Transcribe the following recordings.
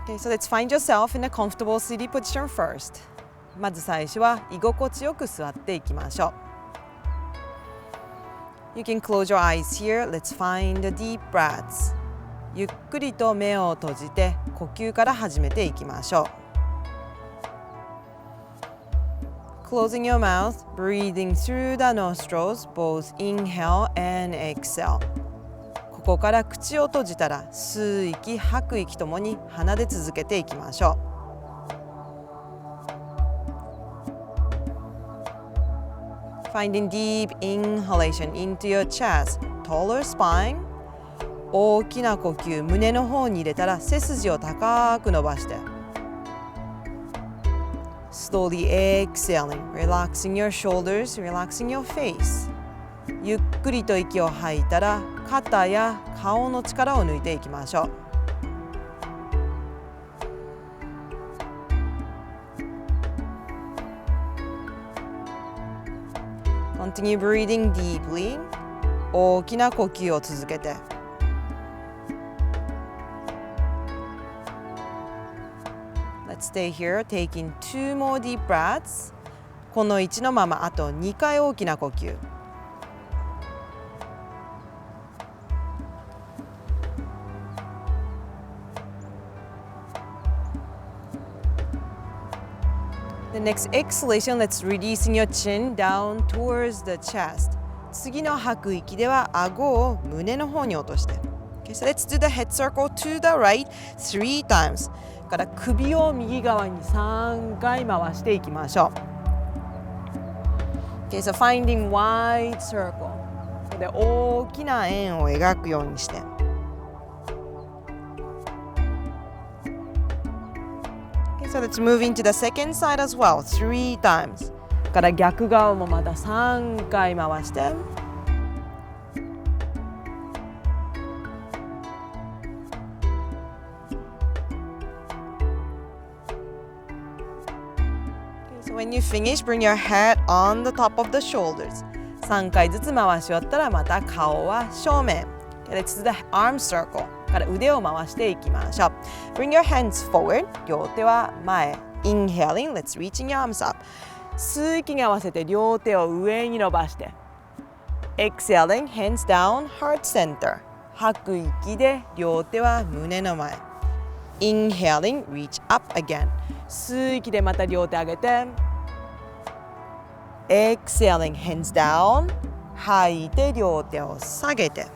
Okay, so let's find yourself in a comfortable seated position first. まず最初は居心地よく座っていきましょう。You can close your eyes here. Let's find the deep breaths. ゆっくりと目を閉じて呼吸から始めていきましょう。Closing your mouth, breathing through the nostrils, both inhale and exhale. ここから口を閉じたら吸う息、吐く息ともに鼻で続けていきましょう。Finding deep inhalation into your chest, taller spine. 大きな呼吸、胸の方に入れたら背筋を高く伸ばして。Slowly exhaling, relaxing your shoulders, relaxing your face. ゆっくりと息を吐いたら肩や顔の力を抜いていきましょう。Continue breathing deeply. 大きな呼吸を続けて。Let's stay here, taking 2 more deep breaths. この位置のままあと2回大きな呼吸。The next exhalation, let's releasing your chin down towards the chest. 次の吐く息では顎を胸の方に落として。Okay, so let's do the head circle to the right 3 times. から首を右側に3回回していきましょう。Okay, so finding wide circle. ここで大きな円を描くようにして。So let's move into the second side as well, 3 times. から逆側もまた3回回して。So when you finish, bring your head on the top of the shoulders. 3回ずつ回し終わったらまた顔は正面。Let's do the arm circle. から腕を回していきましょう。Bring your hands forward. 両手は前。Inhaling. Let's reaching your arms up. 吸う息に合わせて両手を上に伸ばして。Exhaling. Hands down. Heart center. 吐く息で両手は胸の前。Inhaling. Reach up again. 吸う息でまた両手上げて。Exhaling. Hands down. 吐いて両手を下げて。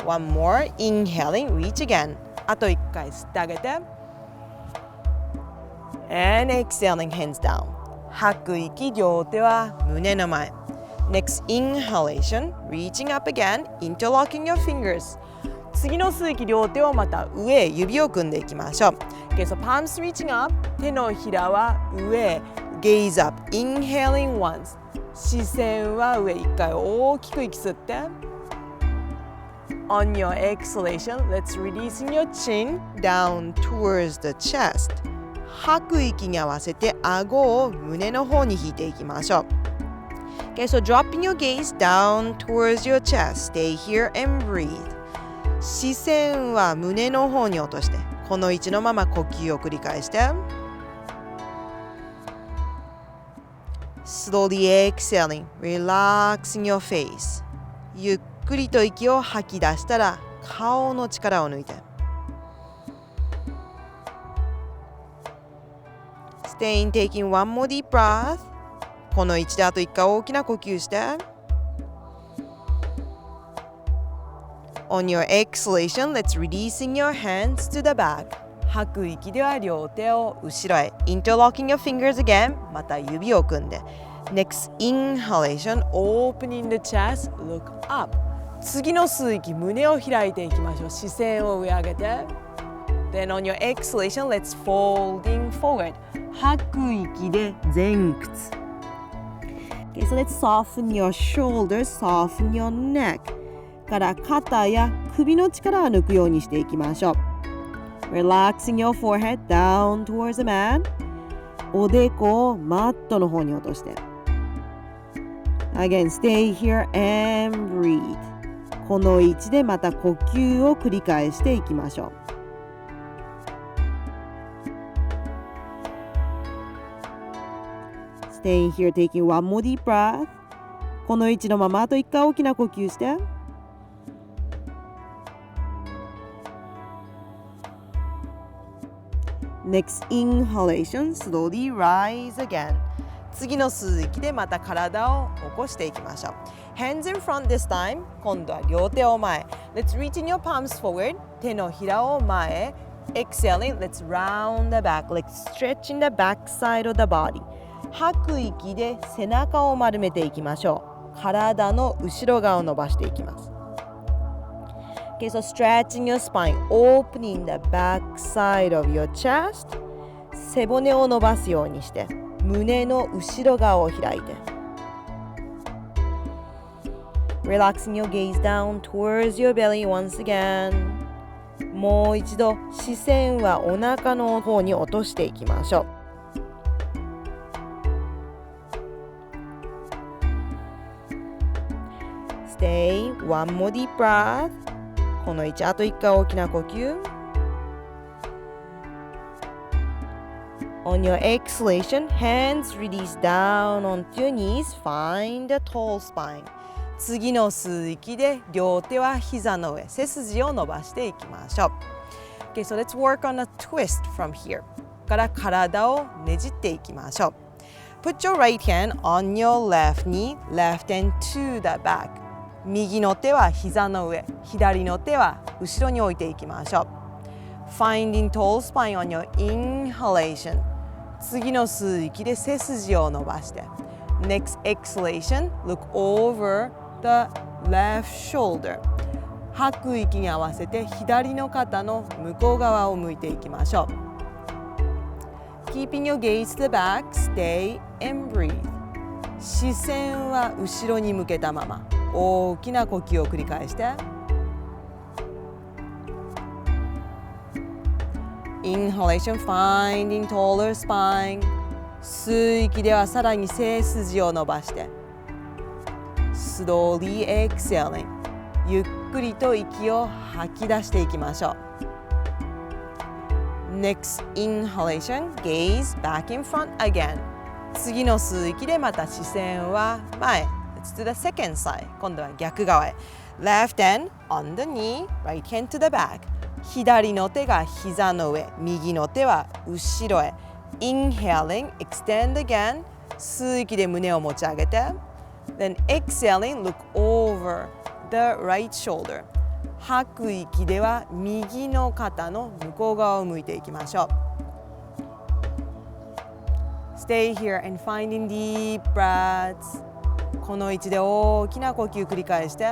One more. Inhaling. Reach again. あと1回吸ってあげて。And exhaling. Hands down. 吐く息、両手は胸の前。Next inhalation. Reaching up again. Interlocking your fingers. 次の吸う息、両手をまた上へ指を組んでいきましょう。Okay, so palms reaching up. 手のひらは上へ。Gaze up. Inhaling once. 視線は上。1回大きく息吸って。On your exhalation, let's releasing your chin down towards the chest. 吐く息に合わせて顎を胸の方に引いていきましょう。Okay, so dropping your gaze down towards your chest. Stay here and breathe. 視線は胸の方に落として、この位置のまま呼吸を繰り返して。Slowly exhaling, relaxing your face. ゆっくりと息を吐き出したら顔の力を抜いて。Staying, taking one more deep breath. この位置であと1回大きな呼吸して。On your exhalation, let's releasing your hands to the back. 吐く息では両手を後ろへ。Interlocking your fingers again. また指を組んで。Next inhalation, opening the chest, look up. 次の吸う息、胸を開いていきましょう。視線を上上げて。Then on your exhalation, let's folding forward. 吐く息で前屈。Okay, so let's soften your shoulders, soften your neck. から肩や首の力を抜くようにしていきましょう。Relaxing your forehead down towards the mat. おでこをマットの方に落として。Again, stay here and breathe. この位置でまた呼吸を繰り返していきましょう。Stay here, taking one more deep breath. この位置のままあと一回大きな呼吸して。Next inhalation, slowly rise again. 次の吸う息でまた体を起こしていきましょう。Hands in front this time. 今度は両手を前。Let's reach in your palms forward. 手のひらを前。Exhaling, let's round the back. Like stretching the back side of the body. 吐く息で背中を丸めていきましょう。体の後ろ側を伸ばしていきます。Okay, so stretching your spine, opening the back side of your chest. 背骨を伸ばすようにして、胸の後ろ側を開いて。Relaxing your gaze down towards your belly once again. もう一度視線はお腹の方に落としていきましょう。Stay, one more deep breath. この位置、あと一回大きな呼吸。On your exhalation, hands release down onto your knees. Find a tall spine. 次の吸う息で両手は膝の上、背筋を伸ばしていきましょう。Okay, so let's work on a twist from here. から体をねじっていきましょう。Put your right hand on your left knee, left hand to the back. 右の手は膝の上、左の手は後ろに置いていきましょう。Finding tall spine on your inhalation. 次の吸う息で背筋を伸ばして。Next exhalation, look over the left shoulder. 吐く息に合わせて左の肩の向こう側を向いていきましょう。Keeping your gaze to the back, stay and breathe. 視線は後ろに向けたまま。大きな呼吸を繰り返して。Inhalation, finding taller spine. 吸う息ではさらに背筋を伸ばして。Slowly exhaling. ゆっくりと息を吐き出していきましょう。Next inhalation, gaze back in front again. 次の吸う息でまた視線は前。Let's do the second side. 今度は逆側へ。Left hand on the knee, right hand to the back. 左の手が膝の上、右の手は後ろへ。Inhaling, extend again. 吸う息で胸を持ち上げて。Then exhaling, look over the right shoulder. 吐く息では右の肩の向こう側を向いていきましょう。Stay here and finding deep breaths. この位置で大きな呼吸繰り返して。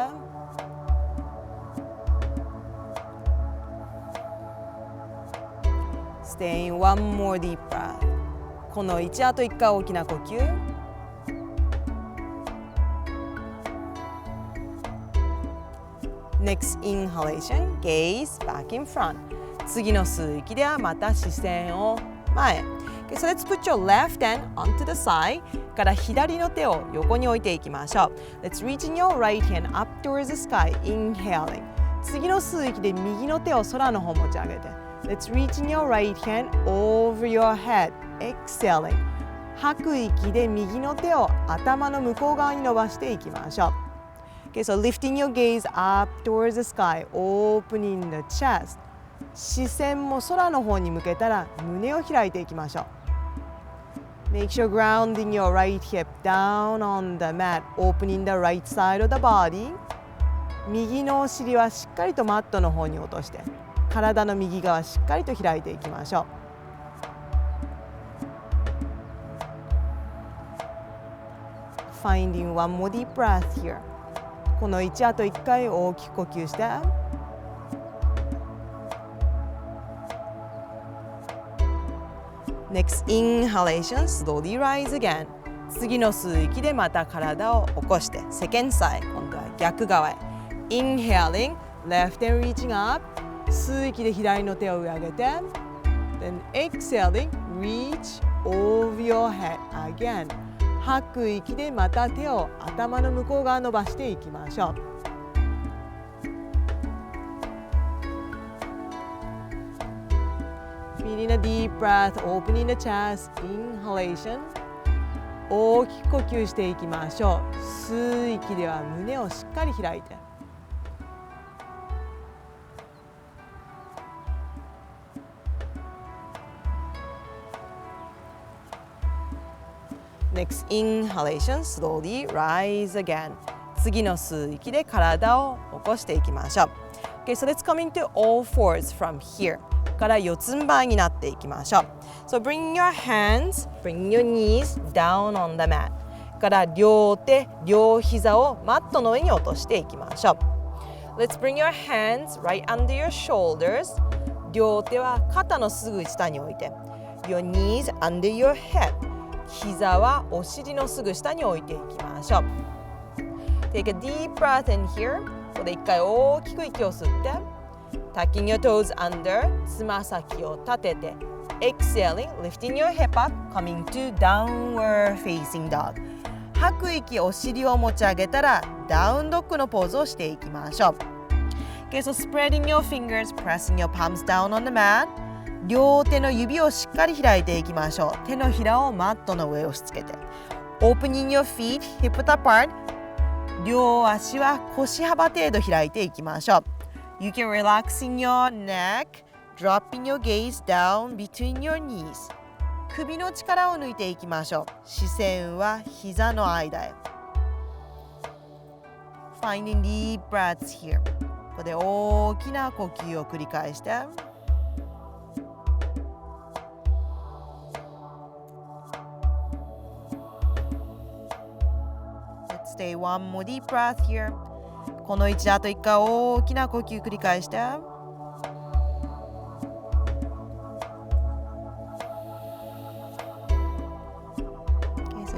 Staying one more deep breath. この位置、あと1回大きな呼吸。Next inhalation, gaze back in front. 次の吸う息ではまた視線を前。Okay, so let's put your left hand onto the side. から左の手を横に置いていきましょう。Let's reach in your right hand up towards the sky. Inhaling. 次の吸う息で右の手を空の方持ち上げて。Let's reach in your right hand over your head. Exhaling. 吐く息で右の手を頭の向こう側に伸ばしていきましょう。Okay, so lifting your gaze up towards the sky, opening the chest. 視線も空の方に向けたら胸を開いていきましょう。Make sure grounding your right hip down on the mat, opening the right side of the body. 右のお尻はしっかりとマットの方に落として、体の右側しっかりと開いていきましょう。Finding one more deep breath here. この位置、あと1回大きく呼吸して。Next inhalation, slowly rise again. 次の吸う息でまた体を起こして。Second side, 今度は逆側へ。Inhaling, left hand reaching up. 吸う息で左の手を上げて。Then exhaling, reach over your head again. 吐く息でまた手を頭の向こう側伸ばしていきましょう。Feeling a deep breath, opening the chest, inhalation. 大きく呼吸していきましょう。吸う息では胸をしっかり開いて。Next inhalation, slowly rise again. 次の吸う息で体を起こしていきましょう。Okay, so let's come into all fours from here. から四つん這いになっていきましょう。So bring your hands, bring your knees down on the mat. から両手、両膝をマットの上に落としていきましょう。Let's bring your hands right under your shoulders. 両手は肩のすぐ下に置いて。Your knees under your head. 膝はお尻のすぐ下に置いていきましょう。Take a deep breath in here. ここで一回大きく息を吸って。Tucking your toes under. つま先を立てて。Exhaling, lifting your hip up, coming to downward facing dog. 吐く息、お尻を持ち上げたらダウンドッグのポーズをしていきましょう。Okay, so spreading your fingers, pressing your palms down on the mat. 両手の指をしっかり開いていきましょう。手のひらをマットの上を押し付けて。Opening your feet, hip width apart. 両足は腰幅程度開いていきましょう。You can relax in your neck, dropping your gaze down between your knees. 首の力を抜いていきましょう。視線は膝の間へ。Finding deep breaths here. ここで大きな呼吸を繰り返して。Let's stay one more deep breath here. この位置であと一回大きな呼吸繰り返して。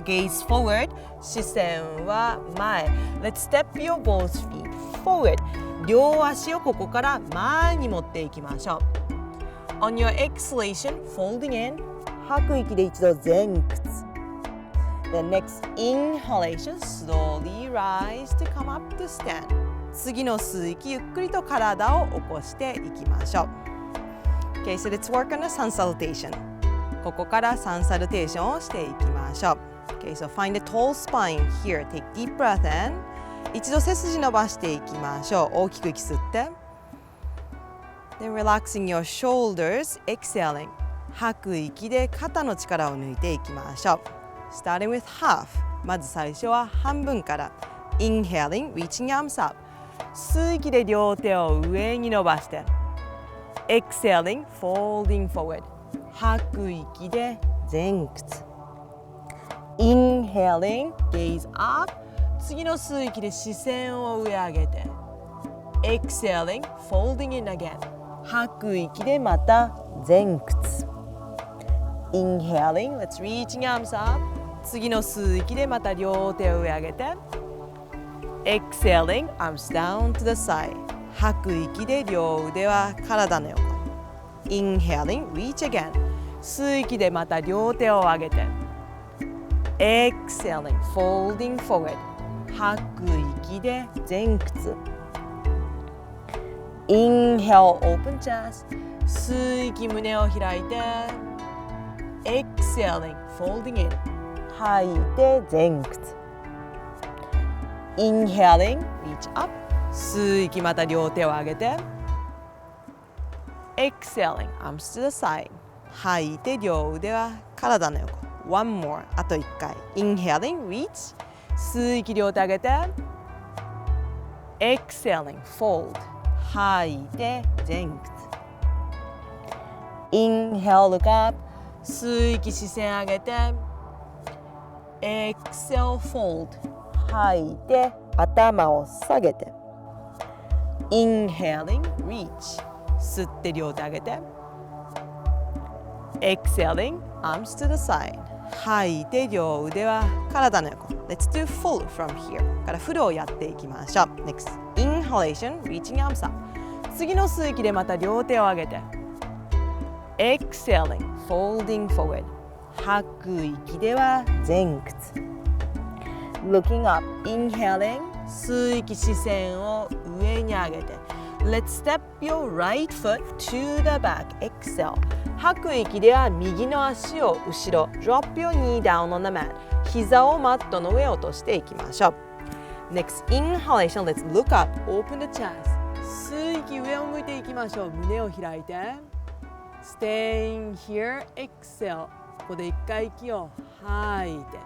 Gaze forward. 視線は前。Let's step your both feet forward. 両足をここから前に持っていきましょう。On your exhalation, folding in. 吐く息で一度前屈。The next inhalation, slowly rise to come up to stand. 次の吸う息、ゆっくりと体を起こしていきましょう。Okay, so let's work on the sun salutation. ここからサンサルテーションをしていきましょう。Okay, so find a tall spine here. Take deep breath in. 一度背筋伸ばしていきましょう。大きく息吸って。Then relaxing your shoulders, exhaling. 吐く息で肩の力を抜いていきましょう。Starting with half. まず最初は半分から。Inhaling, reaching arms up. 吸う息で両手を上に伸ばして。Exhaling, folding forward. 吐く息で前屈。Inhaling, gaze up. 次の吸う息で視線を上上げて。Exhaling, folding in again. 吐く息でまた前屈。Inhaling, let's reaching arms up. 次の吸う息でまた両手を上上げて。Exhaling, arms down to the side. 吐く息で両腕は体の横。Inhaling, reach again. 吸う息でまた両手を上げて。Exhaling, folding forward. 吐く息で前屈。Inhale, open chest. 吸う息、胸を開いて。Exhaling, folding in. 吐いて前屈。Inhaling, reach up. 吸う息、また両手を上げて。Exhaling, arms to the side. 吐いて両腕は体の横。One more. あと1回。Inhaling, reach. 吸う息、両手上げて。Exhaling, fold. 吐いて前屈。Inhale, look up. 吸う息、視線上げて。Exhale, fold. 吐いて頭を下げて。Inhaling, reach. 吸って両手上げて。Exhaling, arms to the side. 吐いて両腕は体の横。Let's do full from here. からフルをやっていきましょう。Next, inhalation, reaching arms up. 次の吸う息でまた両手を上げて。Exhaling, folding forward. 吐く息では前屈。Looking up, inhaling. 吸う息、視線を上に上げて。Let's step your right foot to the back. Exhale. 吐く息では右の足を後ろ Drop your knee down on the mat 膝をマットの上落としていきましょう。 Next inhalation, let's look up, open the chest 吸う息上を向いていきましょう。胸を開いて Staying here, exhale ここで一回息を吐いて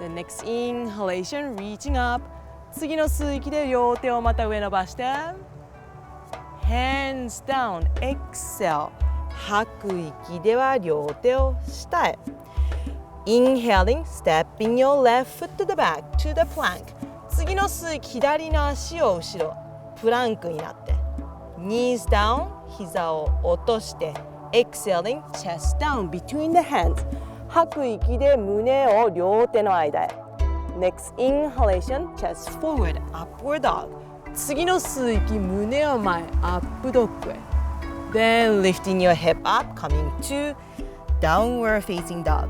The next inhalation, reaching up 次の吸う息で両手をまた上伸ばして Hands down, exhale 吐く息では両手を下へ Inhaling, stepping your left foot to the back to the plank 次の吸う息左の足を後ろプランクになって Knees down 膝を落として Exhaling, chest down between the hands 吐く息で胸を両手の間へ Next inhalation, chest forward, upward dog 次の吸う息胸を前アップドッグへ Then lifting your hip up, coming to downward facing dog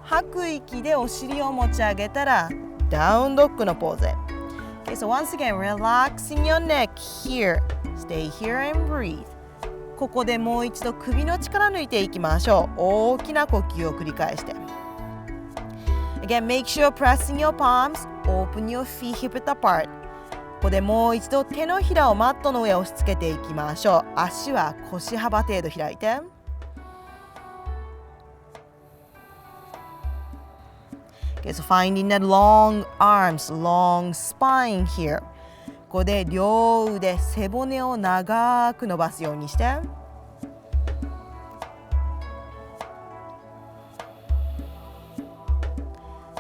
吐く息でお尻を持ち上げたらダウンドッグのポーズへ Okay, so once again, relaxing your neck here. Stay here and breathe. ここでもう一度首の力抜いていきましょう。大きな呼吸を繰り返して。Again, make sure pressing your palms, open your feet hip width apart. ここでもう一度手のひらをマットの上押し付けていきましょう。足は腰幅程度開いて。Okay, so finding the long arms, long spine here. ここで両腕、背骨を長く伸ばすようにして。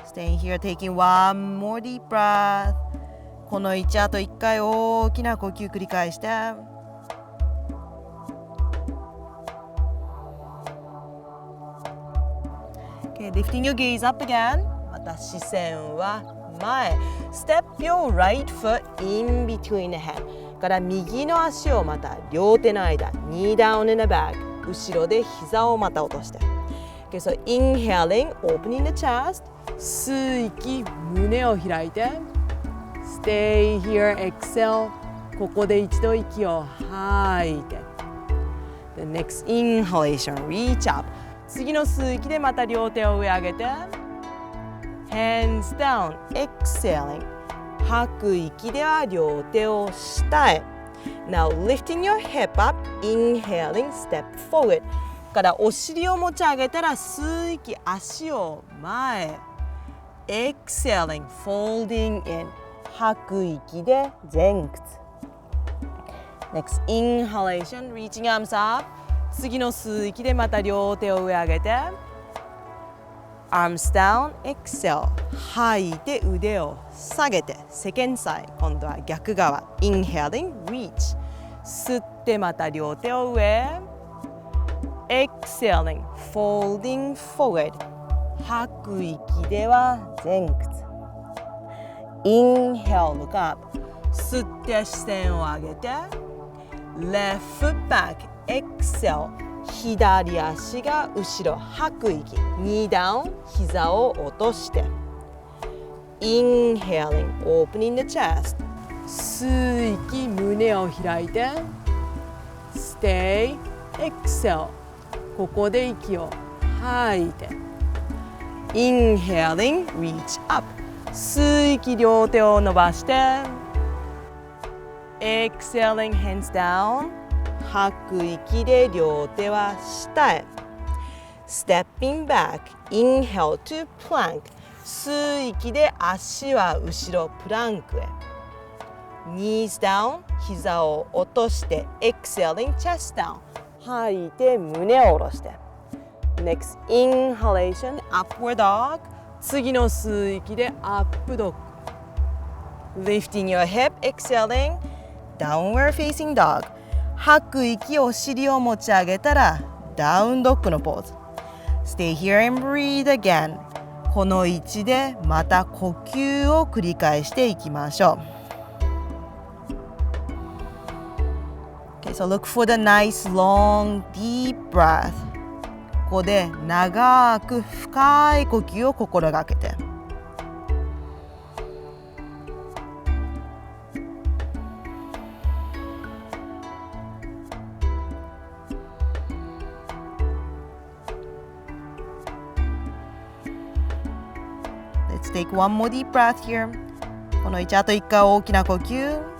Staying here, taking one more deep breath. この位置あと1回大きな呼吸繰り返して。Okay, lifting your gaze up again. また視線は前 Step your right foot in between the hand から右の足をまた両手の間 Knee down in the back 後ろで膝をまた落として Okay, so inhaling, opening the chest 吸う息、胸を開いて Stay here, exhale ここで一度息を吐いて The next inhalation, reach up 次の吸う息でまた両手を上上げてHands down, exhaling 吐く息では両手を下へ Now lifting your hip up, inhaling, step forward からお尻を持ち上げたら吸う息、足を前 Exhaling, folding in 吐く息で前屈 Next inhalation, reaching arms up 次の吸う息でまた両手を上上げてArms down, exhale 吐いて腕を下げて Second side 今度は逆側 Inhaling, reach 吸ってまた両手を上 Exhaling, folding forward 吐く息では前屈 Inhale, look up 吸って視線を上げて Left foot back, exhale左足が後ろ吐く息 Knee down 膝を落として Inhaling, opening the chest 吸う息胸を開いて Stay, exhale ここで息を吐いて Inhaling, reach up 吸う息両手を伸ばして Exhaling, hands down吐く息で両手は下へ Stepping back, inhale to plank 吸う息で足は後ろプランクへ Knees down 膝を落として Exhaling, chest down 吐いて胸を下ろして Next inhalation, upward dog 次の吸う息でアップドッグ Lifting your hip, exhaling downward facing dog吐く息お尻を持ち上げたらダウンドッグのポーズ Stay here and breathe again この位置でまた呼吸を繰り返していきましょう Okay, so look for the nice long deep breath ここで長く深い呼吸を心がけて take one more deep breath here. この位置あと1回大きな呼吸。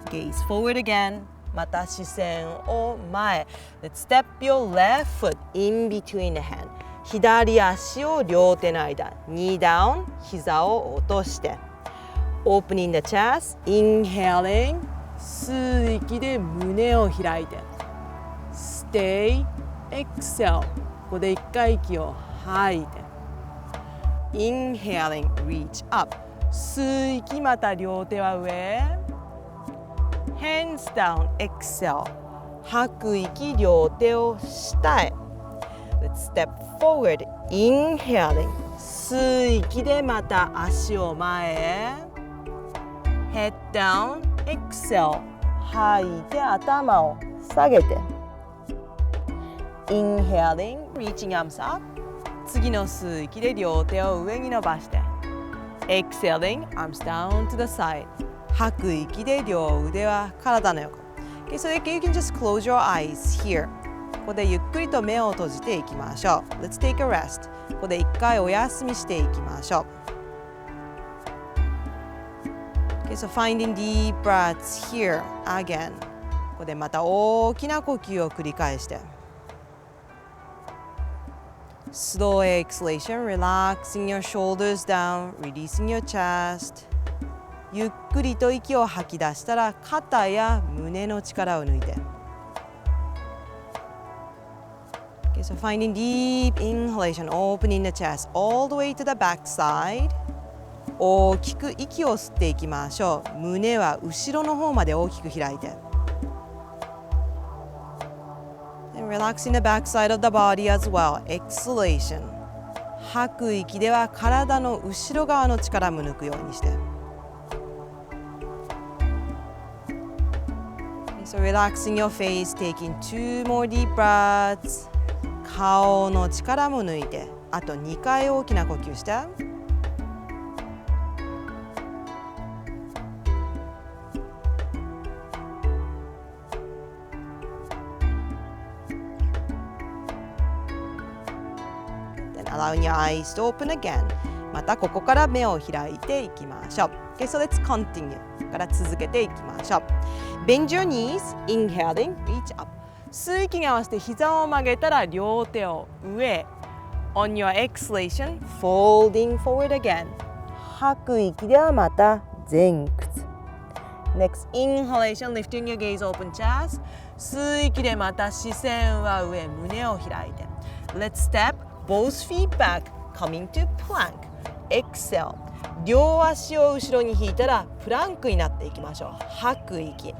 Gaze forward again. また視線を前。Let's step your left foot in between the hand. 左足を両手の間。Knee down. 膝を落として。Opening the chest. Inhaling. 吸う息で胸を開いて。Stay. Exhale. ここで1回息を吐いて。Inhaling. Reach up. 吸う息また両手は上。Hands down, exhale. 吐く息、両手を下へ。Let's step forward, inhaling. 吸う息でまた足を前へ。Head down, exhale. 吐いて頭を下げて。Inhaling, reaching arms up. 次の吸う息で両手を上に伸ばして。Exhaling, arms down to the side.吐く息で両腕は体の横。Okay, so you can just close your eyes here. ここでゆっくりと目を閉じていきましょう。Let's take a rest. ここで一回お休みしていきましょう。Okay, so finding deep breaths here again. ここでまた大きな呼吸を繰り返して。Slow exhalation, relaxing your shoulders down, releasing your chest.ゆっくりと息を吐き出したら肩や胸の力を抜いて。Okay, so finding deep inhalation, opening the chest all the way to the back side. 大きく息を吸っていきましょう。胸は後ろの方まで大きく開いて。And relaxing the back side of the body as well. Exhalation. 吐く息では体の後ろ側の力も抜くようにして。So relaxing your face, taking 2 more deep breaths. 顔の力も抜いて、あと2回大きな呼吸して。Then allowing your eyes to open again. またここから目を開いていきましょう。Okay, so let's continue. から続けていきましょう。Bend your knees, inhaling, reach up. 吸う息に合わせて膝を曲げたら両手を上。On your exhalation, folding forward again. 吐く息ではまた前屈。Next, inhalation, lifting your gaze, open chest. 吸う息でまた視線は上、胸を開いて。Let's step both feet back, coming to plank. Exhale.両足を後ろに引いたらプランクになっていきましょう。吐く息。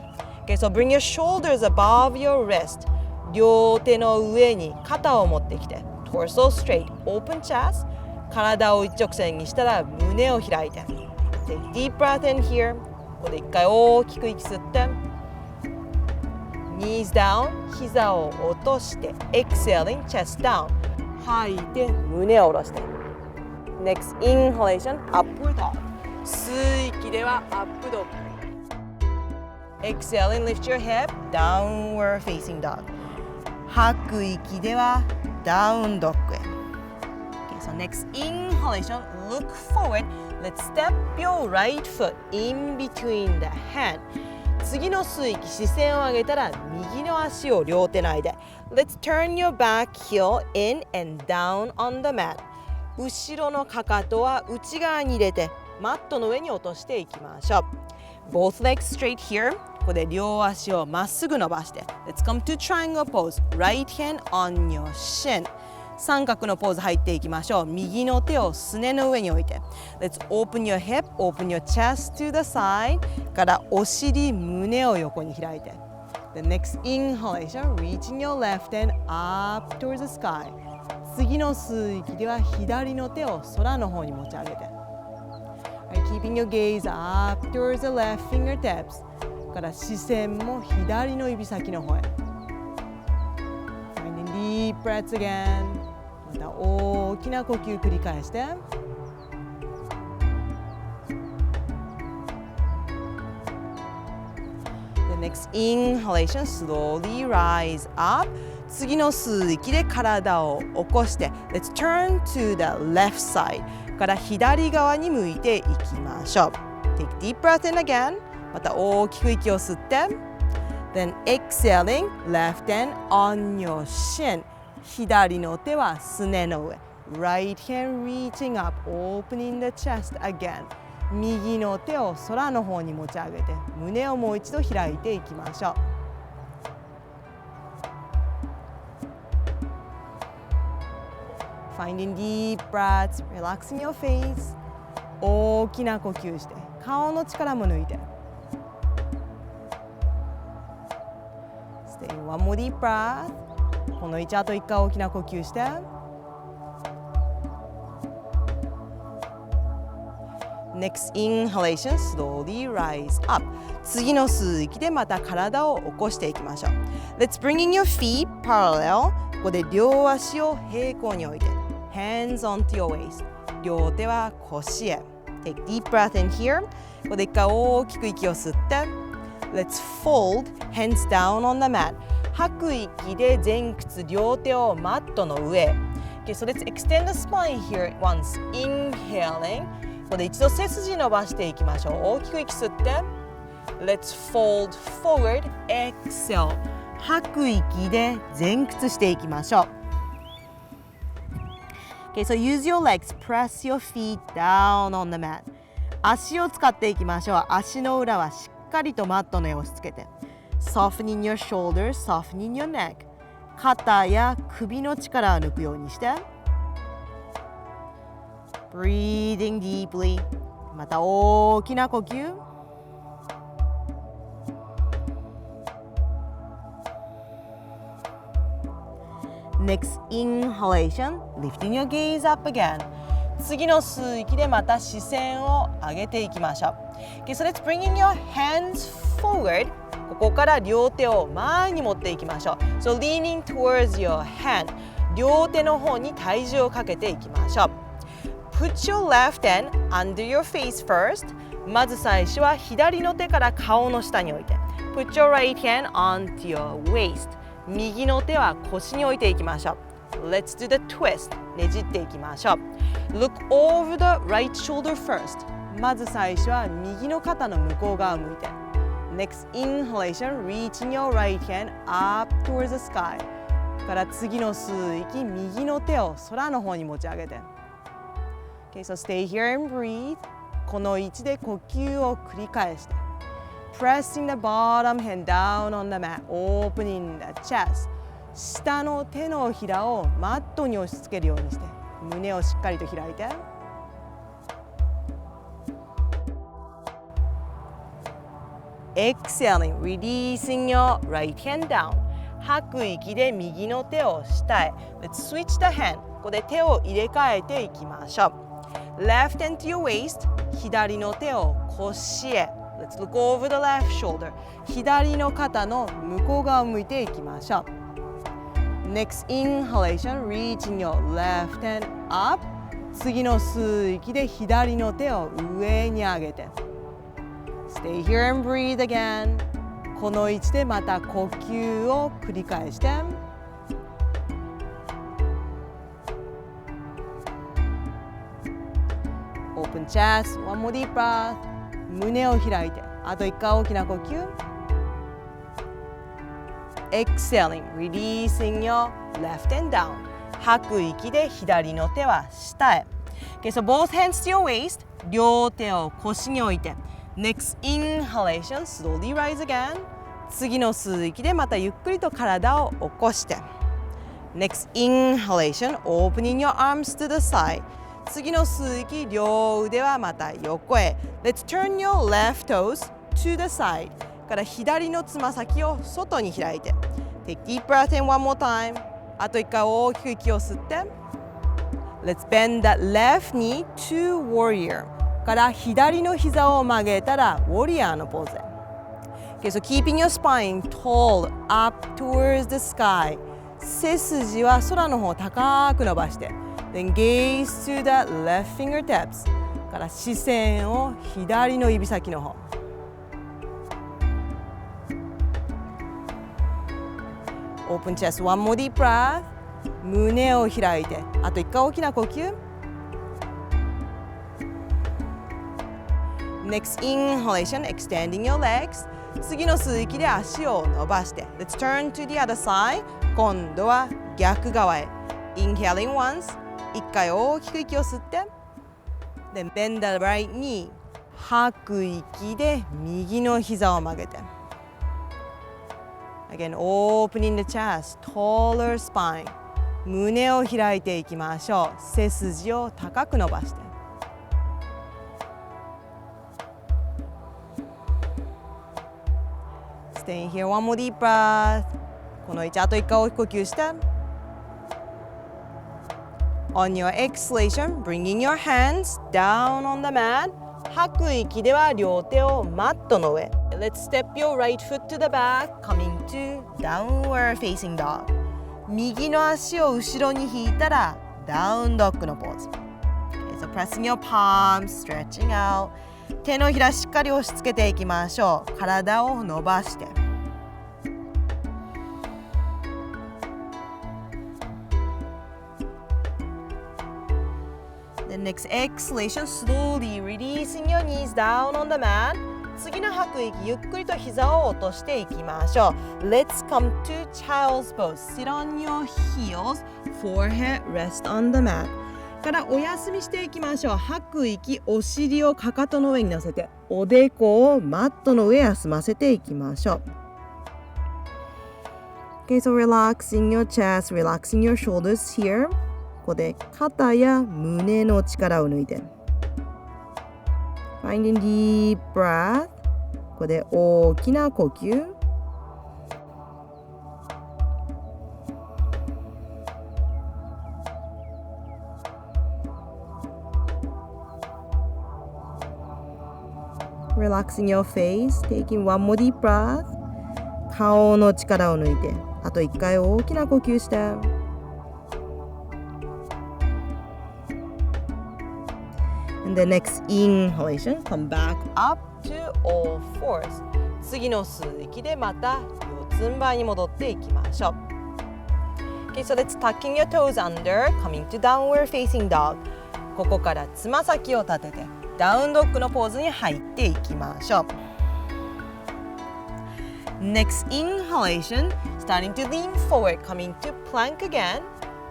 Okay, so bring your shoulders above your wrist. 両手の上に肩を持ってきて。Torso straight, open chest. 体を一直線にしたら胸を開いて。Take deep breath in here. ここで一回大きく息吸って。Knees down. 膝を落として。Exhaling, chest down. 吐いて胸を下ろして。Next, inhalation, upward dog. 吸う息ではアップドッグ。Exhaling, lift your hip, downward facing dog. 吐く息ではダウンドッグへ。Okay, so next, inhalation, look forward. Let's step your right foot in between the hand. 次の吸う息、視線を上げたら右の足を両手の間。Let's turn your back heel in and down on the mat.後ろのかかとは内側に入れてマットの上に落としていきましょう。Both legs straight here. ここで両足をまっすぐ伸ばして。Let's come to triangle pose. Right hand on your shin. 三角のポーズ入っていきましょう。右の手をすねの上に置いて。Let's open your hip, open your chest to the side. からお尻、胸を横に開いて。The next inhalation, reaching your left hand up towards the sky.次の吸う息では左の手を空の方に持ち上げて。Right, keeping your gaze up towards the left fingertips. から視線も左の指先の方へ。Finding deep breaths again. また大きな呼吸繰り返して。The next inhalation, slowly rise up 次の吸う息で体を起こして Let's turn to the left side から左側に向いていきましょう。 Take deep breath in again また大きく息を吸って Then exhaling left hand on your shin 左の手はすねの上 Right hand reaching up opening the chest again 右の手を空の方に持ち上げて胸をもう一度開いていきましょう。Finding deep breaths, relaxing your face 大きな呼吸して顔の力も抜いて Stay one more deep breath この位置あと1回大きな呼吸して Next inhalation, slowly rise up 次の吸う息でまた体を起こしていきましょう。 Let's bring in your feet parallel ここで両足を平行に置いてHands onto your waist 両手は腰へ Take deep breath in here ここで一回大きく息を吸って Let's fold hands down on the mat 吐く息で前屈両手をマットの上 Okay, so let's extend the spine here once Inhaling ここで一度背筋伸ばしていきましょう。大きく息吸って Let's fold forward Exhale 吐く息で前屈していきましょう。Okay, so use your legs, press your feet down on the mat 足を使っていきましょう。足の裏はしっかりとマットの上を押し付けて Softening your shoulders, softening your neck 肩や首の力を抜くようにして Breathing deeply また大きな呼吸Next inhalation, lifting your gaze up again 次の吸う息でまた視線を上げていきましょう。 Okay, so let's bring in your hands forward ここから両手を前に持っていきましょう。 So leaning towards your hand 両手の方に体重をかけていきましょう。 Put your left hand under your face first まず最初は左の手から顔の下に置いて Put your right hand onto your waist右の手は腰に置いていきましょう。 Let's do the twist ねじっていきましょう。 Look over the right shoulder first まず最初は右の肩の向こう側を向いて Next inhalation reaching your right hand up towards the sky から次の吸う息右の手を空の方に持ち上げて Okay, so stay here and breathe この位置で呼吸を繰り返してPressing the bottom hand down on the mat, opening the chest. 下の手のひらをマットに押し付けるようにして胸をしっかりと開いて Exhaling, releasing your right hand down 吐く息で右の手を下へ Let's switch the hand ここで手を入れ替えていきましょう Left hand to your waist 左の手を腰へLet's look over the left shoulder 左の肩の向こう側を向いていきましょう。 Next inhalation reaching your left hand up 次の吸う息で左の手を上に上げて Stay here and breathe again この位置でまた呼吸を繰り返して Open chest, one more deep breath胸を開いてあと1回大きな呼吸 Exhaling, releasing your left hand down 吐く息で左の手は下へ Okay, so both hands to your waist 両手を腰に置いて Next inhalation, slowly rise again 次の吸う息でまたゆっくりと体を起こして Next inhalation, opening your arms to the side次の吸う息、両腕はまた横へ。Let's turn your left toes to the side から左のつま先を外に開いて。Take deep breath in one more time あと1回大きく息を吸って。Let's bend that left knee to warrior から左の膝を曲げたら warrior のポーズへ。Okay, so keeping your spine tall up towards the sky 背筋は空の方を高く伸ばして。Then gaze to the left fingertips から視線を左の指先の方 Open chest. One more deep breath. 胸を開いて。あと1回大きな呼吸。Next inhalation, extending your legs. 次の吸う息で足を伸ばして。Let's turn to the other side. 今度は逆側へ。Inhaling once. 1回大きく息を吸って。Then bend the right knee. 吐く息で右の膝を曲げて。Again, opening the chest, taller spine. 胸を開いていきましょう。背筋を高く伸ばして。Stay here, one more deep breath. この位置、あと1回大きく呼吸して。On your exhalation, bringing your hands down on the mat. 吐く息では両手をマットの上。Let's step your right foot to the back, coming to downward facing dog. 右の足を後ろに引いたらダウンドッグのポーズ。Okay, so pressing your palms, stretching out. 手のひらしっかり押し付けていきましょう。体を伸ばして。The next exhalation, slowly releasing your knees down on the mat. 次の吐く息、ゆっくりと膝を落としていきましょう。Let's come to child's pose. Sit on your heels, forehead rest on the mat. からお休みしていきましょう。吐く息、お尻をかかとの上に乗せて、おでこをマットの上休ませていきましょう。Okay, so relaxing your chest, relaxing your shoulders here. ここで肩や胸の力を抜いて。Finding deep breath. ここで大きな呼吸。Relaxing your face, taking one more deep breath. 顔の力を抜いて、あと1回大きな呼吸して。And the next inhalation, come back up to all fours. 次の吸う息でまた四つん這いに戻っていきましょう。Okay, so let's tucking your toes under, coming to downward facing dog. ここからつま先を立ててダウンドッグのポーズに入っていきましょう。Next inhalation, starting to lean forward, coming to plank again.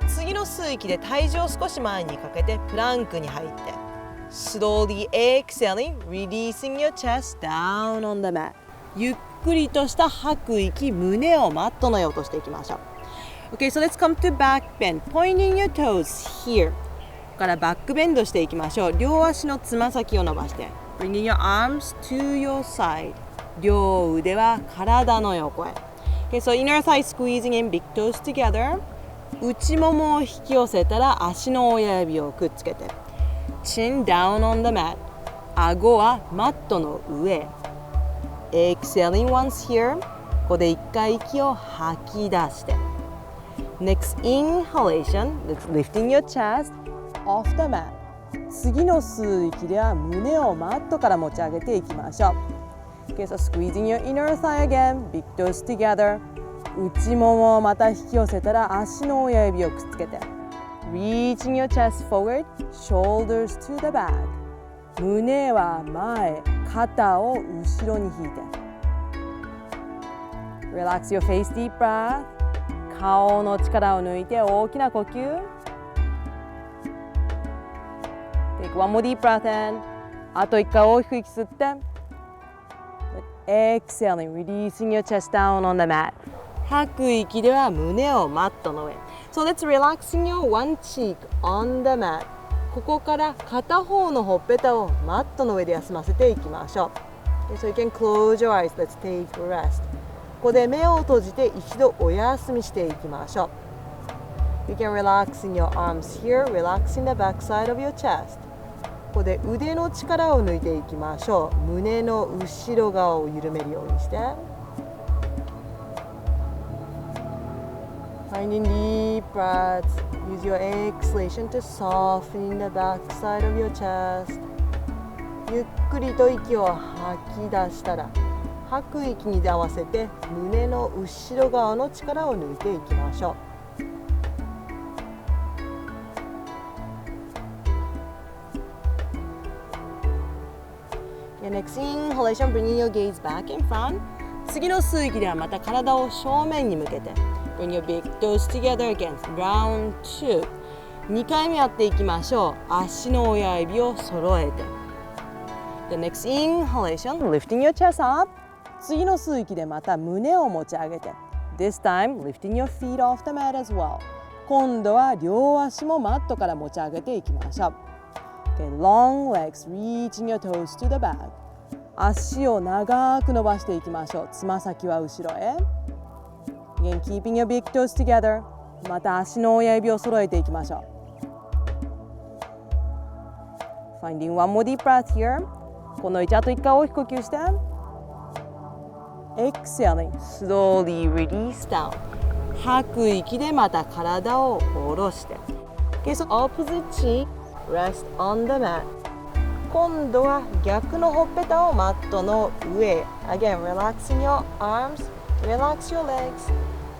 次の吸う息で体重を少し前にかけてプランクに入って。Slowly exhaling, releasing your chest down on the mat. ゆっくりとした吐く息、胸をマットの上に落としていきましょう。Okay, so let's come to back bend, pointing your toes here. からバックベンドしていきましょう。両足のつま先を伸ばして Bringing your arms to your side. 両腕は体の横へ。Okay, so inner thigh squeezing in, big toes together. 内ももを引き寄せたら足の親指をくっつけて Chin down on the mat. 顎はマットの上。Exhaling once here. ここで一回息を吐き出して Next inhalation, let's lifting your chest.Off the mat. 次の吸う息では胸をマットから持ち上げていきましょう。Okay, so squeezing your inner thigh again, big toes together. 内ももをまた引き寄せたら足の親指をくっつけて。Reaching your chest forward, shoulders to the back. 胸は前、肩を後ろに引いて。Relax your face, deep breath. 顔の力を抜いて大きな呼吸。Take one more deep breath in. あと1回大きく息吸って。Exhaling, releasing your chest down on the mat. 吐く息では胸をマットの上。So let's relaxing your one cheek on the mat. ここから片方のほっぺたをマットの上で休ませていきましょう。Okay, so you can close your eyes. Let's take a rest. ここで目を閉じて一度お休みしていきましょう。You can relax in your arms here, relaxing the back side of your chest.ここで腕の力を抜いていきましょう。胸の後ろ側を緩めるようにして。Finding deep breaths. Use your exhalation to soften the back side of your chest. ゆっくりと息を吐き出したら、吐く息に合わせて胸の後ろ側の力を抜いていきましょう。Next inhalation, bringing your gaze back in front. 次の吸う息ではまた体を正面に向けて Bring your big toes together again. Round 2. 2回目やっていきましょう。足の親指を揃えて The next inhalation, lifting your chest up. 次の吸う息でまた胸を持ち上げて This time, lifting your feet off the mat as well. 今度は両足もマットから持ち上げていきましょう。Okay, long legs, reaching your toes to the back. 足を長く伸ばしていきましょう。つま先は後ろへ。Again, keeping your big toes together. また足の親指を揃えていきましょう。Finding one more deep breath here. この位置あと1回大きく呼吸して。Exhaling, slowly release down. 吐く息でまた体を下ろして。Okay, so opposite cheek.Rest on the mat. 今度は逆のほっぺたをマットの上。Again, relaxing your arms, relax your legs.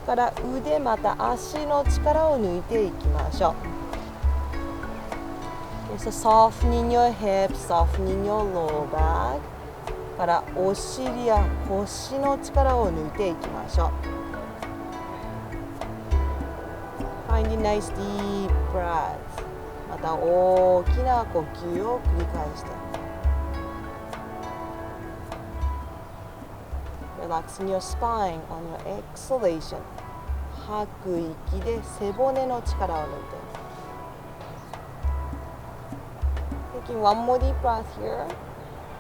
から腕また足の力を抜いていきましょう。Okay, so softening your hips, softening your lower back. からお尻や腰の力を抜いていきましょう。Finding nice deep breath.また大きな呼吸を繰り返して Relaxing your spine on your exhalation 吐く息で背骨の力を抜いて Taking one more deep breath here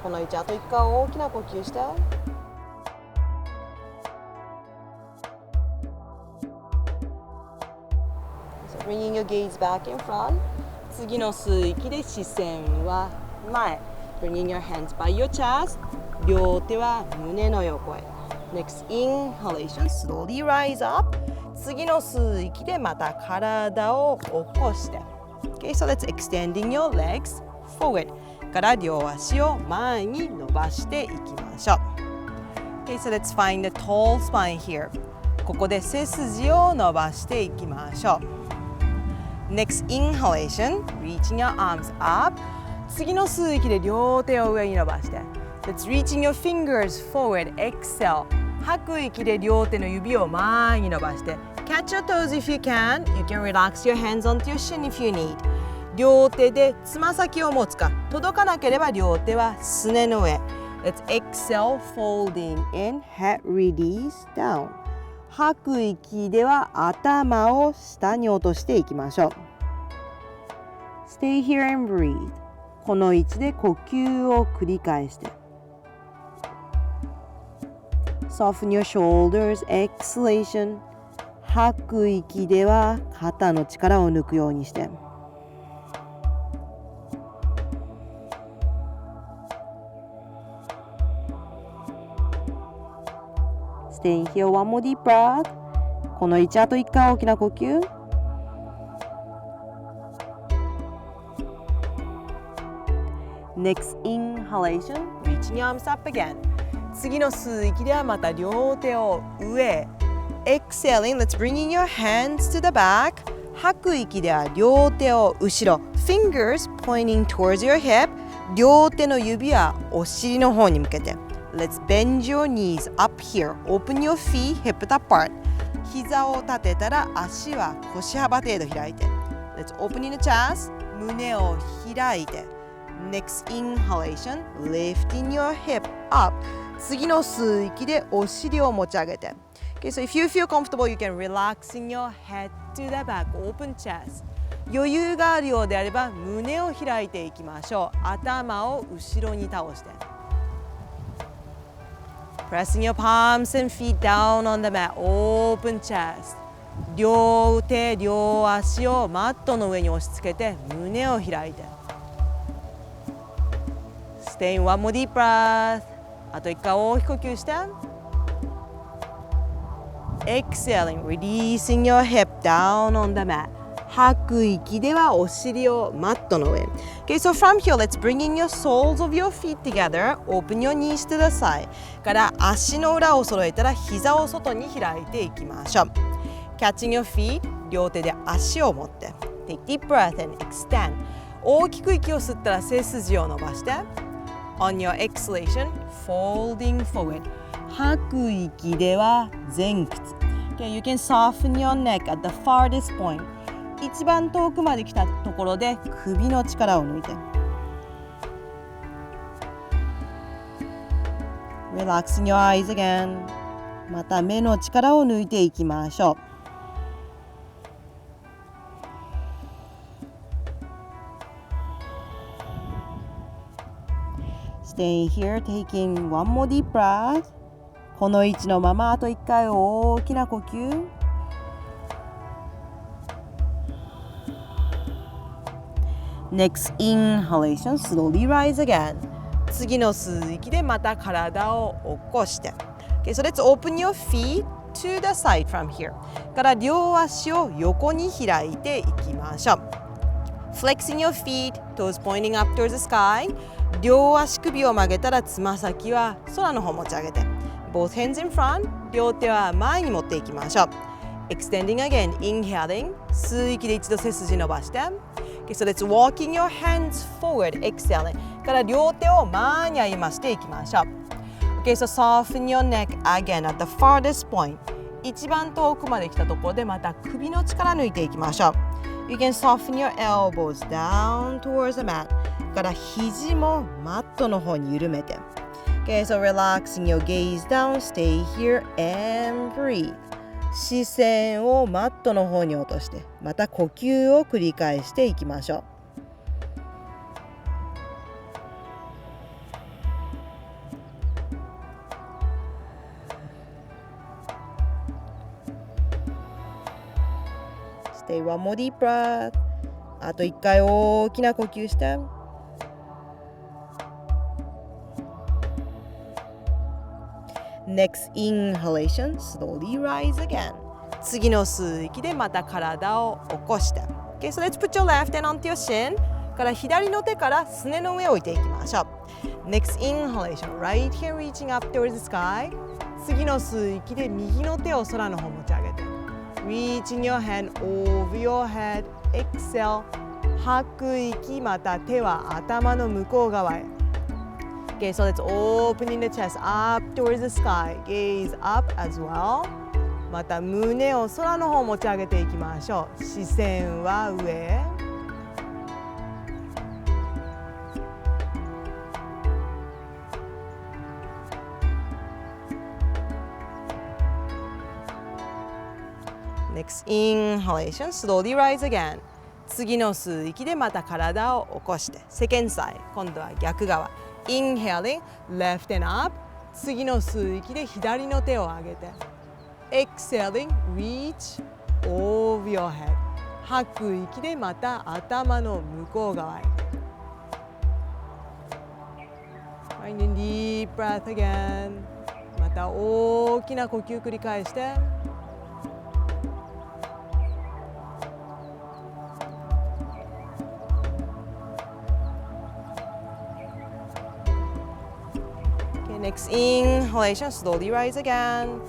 この位置あと1回大きな呼吸して So bringing your gaze back in front次の吸う息で視線は前 Bringing your hands by your chest 両手は胸の横へ Next inhalation, slowly rise up 次の吸う息でまた体を起こして Okay, so let's extending your legs forward から両足を前に伸ばしていきましょう Okay, so let's find the tall spine here ここで背筋を伸ばしていきましょうNext inhalation, reaching your arms up 次の吸う息で両手を上に伸ばして Let's reaching your fingers forward, exhale 吐く息で両手の指を前に伸ばして Catch your toes if you can You can relax your hands onto your shin if you need 両手でつま先を持つか届かなければ両手はすねの上 Let's exhale, folding in, head release down吐く息では頭を下に落としていきましょう。Stay here and breathe. この位置で呼吸を繰り返して。Soften your shoulders, exhalation. 吐く息では肩の力を抜くようにして。Stay here, one more deep breath. この位置あと1回大きな呼吸。Next inhalation, reaching your arms up again. 次の吸う息ではまた両手を上。Exhaling, let's bring in your hands to the back. 吐く息では両手を後ろ。Fingers pointing towards your hip. 両手の指はお尻の方に向けて。Let's bend your knees up here. Open your feet hip width apart. 膝を立てたら足は腰幅程度開いて。Let's open in the chest. 胸を開いて。Next inhalation, lifting your hip up. 次の吸う息でお尻を持ち上げて。Okay, so if you feel comfortable, you can relax in your head to the back. Open chest. 余裕があるようであれば胸を開いていきましょう。頭を後ろに倒して。Pressing your palms and feet down on the mat. Open chest. 両手、両足をマットの上に押し付けて胸を開いて。Stay in one more deep breath. あと1回大きく呼吸して。Exhaling, releasing your hip down on the mat. 吐く息ではお尻をマットの上。Okay, so from here, let's bring in your soles of your feet together. Open your knees to the side. から足の裏を揃えたら膝を外に開いていきましょう。Catching your feet, 両手で足を持って。Take deep breath and extend. 大きく息を吸ったら背筋を伸ばして。On your exhalation, folding forward. 吐く息では前屈。Okay, you can soften your neck at the farthest point. 一番遠くまで来たところで首の力を抜いて。Relaxing your eyes again. また目の力を抜いていきましょう。Stay here, taking one more deep breath. この位置のままあと1回大きな呼吸。Next inhalation, slowly rise again. 次の吸う息でまた体を起こして。Okay, so let's open your feet to the side from here. から両足を横に開いていきましょう。Flexing your feet, toes pointing up towards the sky. 両足首を曲げたらつま先は空の方持ち上げて。Both hands in front. 両手は前に持っていきましょう。Extending again, inhaling. 吸う息で一度背筋伸ばして。Okay, so let's walking your hands forward, exhaling. から両手を前に歩ましていきましょう。Okay, so soften your neck again at the farthest point. 一番遠くまで来たところでまた首の力抜いていきましょう。You can soften your elbows down towards the mat. から肘もマットの方に緩めて。Okay, so relaxing your gaze down, stay here and breathe. 視線をマットの方に落として、また呼吸を繰り返していきましょう。Stay one more deep breath. あと1回大きな呼吸して。Next inhalation, slowly rise again. 次の吸う息でまた体を起こして。Okay, so let's put your left hand onto your shin. から左の手からすねの上を置いていきましょう。Next inhalation, right hand reaching up towards the sky. 次の吸う息で右の手を空の方持ち上げて。Reaching your hand over your head. Exhale. 吐く息、また手は頭の向こう側へ。Okay, so let's opening the chest up towards the sky. Gaze up as well. また胸を空の方持ち上げていきましょう。視線は上。Next inhalation, slowly rise again. 次の吸う息でまた体を起こして。Second side, 今度は逆側。Inhaling, left hand up. 次の吸う息で左の手を上げて。Exhaling, reach over your head. 吐く息でまた頭の向こう側へ。Finding deep breath again. また大きな呼吸繰り返して。Next inhalation, slowly rise again.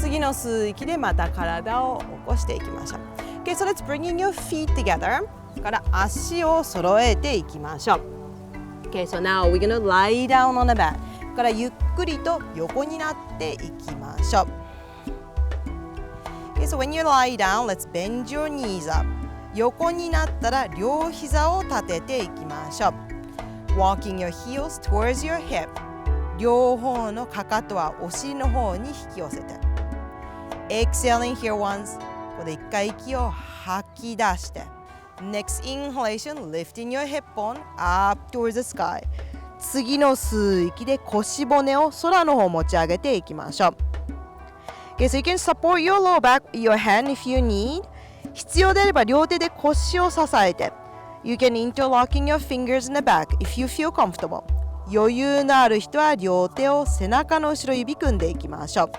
次の吸う息でまた体を起こしていきましょう。Okay, so let's bring in your feet together. から足を揃えていきましょう。Okay, so now we're gonna lie down on the mat. からゆっくりと横になっていきましょう。Okay, so when you lie down, let's bend your knees up. 横になったら両膝を立てていきましょう。Walking your heels towards your hip. 両方のかかとはお尻の方に引き寄せて。Exhaling here once. ここで一回息を吐き出して。Next inhalation, lifting your hip bone up towards the sky. 次の吸う息で腰骨を空の方持ち上げていきましょう。Okay, so you can support your lower back with your hand if you need. 必要であれば両手で腰を支えて。You can interlocking your fingers in the back if you feel comfortable. 余裕のある人は両手を背中の後ろ指組んでいきましょう。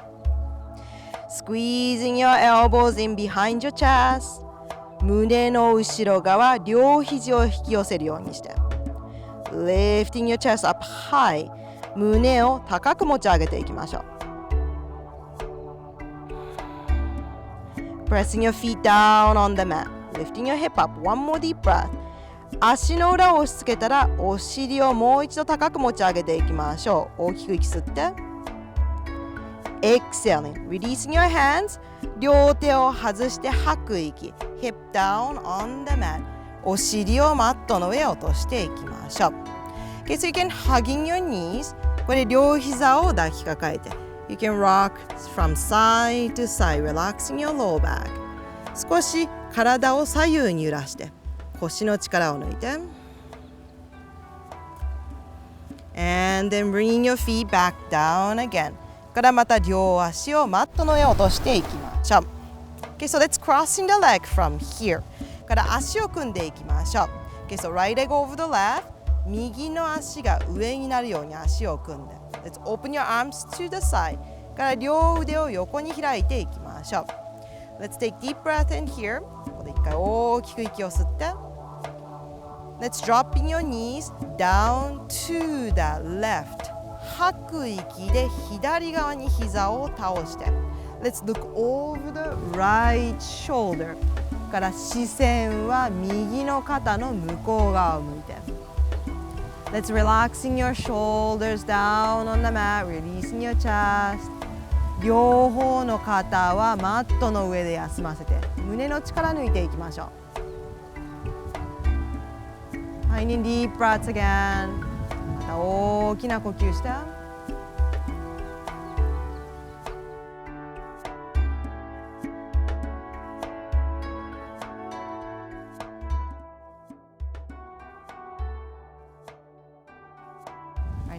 Squeezing your elbows in behind your chest. 胸の後ろ側、両肘を引き寄せるようにして。Lifting your chest up high. 胸を高く持ち上げていきましょう。Pressing your feet down on the mat. Lifting your hip up. One more deep breath. 足の裏を押し付けたら、お尻をもう一度高く持ち上げていきましょう。大きく息吸って。Exhaling. Releasing your hands. 両手を外して吐く息。Hip down on the mat. お尻をマットの上へ落としていきましょう。Okay, so you can hugging your knees. これ両膝を抱きかかえて。You can rock from side to side, relaxing your lower back. 少し体を左右に揺らして、腰の力を抜いて。And then bringing your feet back down again. からまた両足をマットの上へ落としていきましょう。Okay, so let's crossing the leg from here. から足を組んでいきましょう。Okay, so right leg over the left. 右の足が上になるように足を組んで。Let's open your arms to the side. から両腕を横に開いていきましょう。Let's take deep breath in here. ここで一回大きく息を吸って。Let's drop in your knees down to the left. 吐く息で左側に膝を倒して。Let's look over the right shoulder. から視線は右の肩の向こう側を向いて。Let's relaxing your shoulders down on the mat, releasing your chest. 両方の肩はマットの上で休ませて、胸の力抜いていきましょう。Finding deep breaths again. また大きな呼吸して。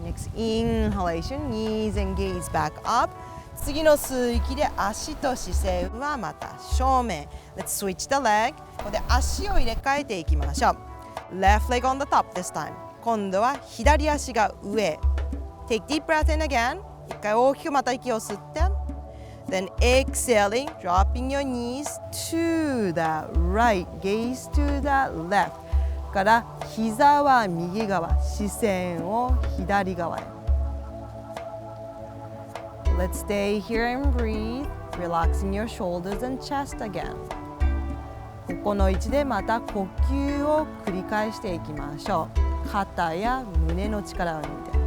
Next inhalation, knees and gaze back up. 次の吸う息で足と姿勢はまた正面。Let's switch the leg. ここで足を入れ替えていきましょう。Left leg on the top this time. 今度は左足が上。Take deep breath in again. 一回大きくまた息を吸って。Then exhaling, dropping your knees to the right, gaze to the left. から膝は右側、視線を左側へ。Let's stay here and breathe, relaxing your shoulders and chest again. ここの位置でまた呼吸を繰り返していきましょう。肩や胸の力を抜いて。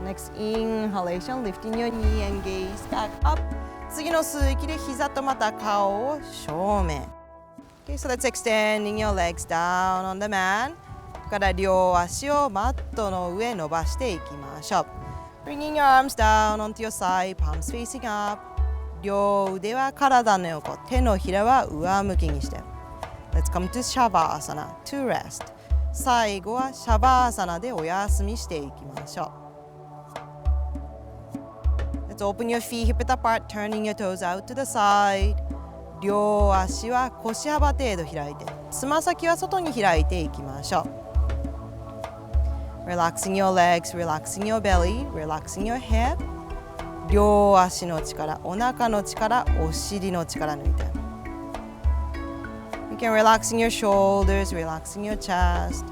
Next inhalation, lifting your knee and gaze back up. 次の吸う息で膝とまた顔を正面。Okay, so let's extending your legs down on the mat. から両足をマットの上伸ばしていきましょう。Bringing your arms down onto your side, palms facing up. 両腕は体の横、手のひらは上向きにして。Let's come to Shavasana, to rest. 最後はシャバーサナでお休みしていきましょう。Let's open your feet hip width apart, turning your toes out to the side. 両足は腰幅程度開いて、つま先は外に開いていきましょう。Relaxing your legs, relaxing your belly, relaxing your hip. 両足の力、お腹の力、お尻の力抜いて。You can relaxing your shoulders, relaxing your chest.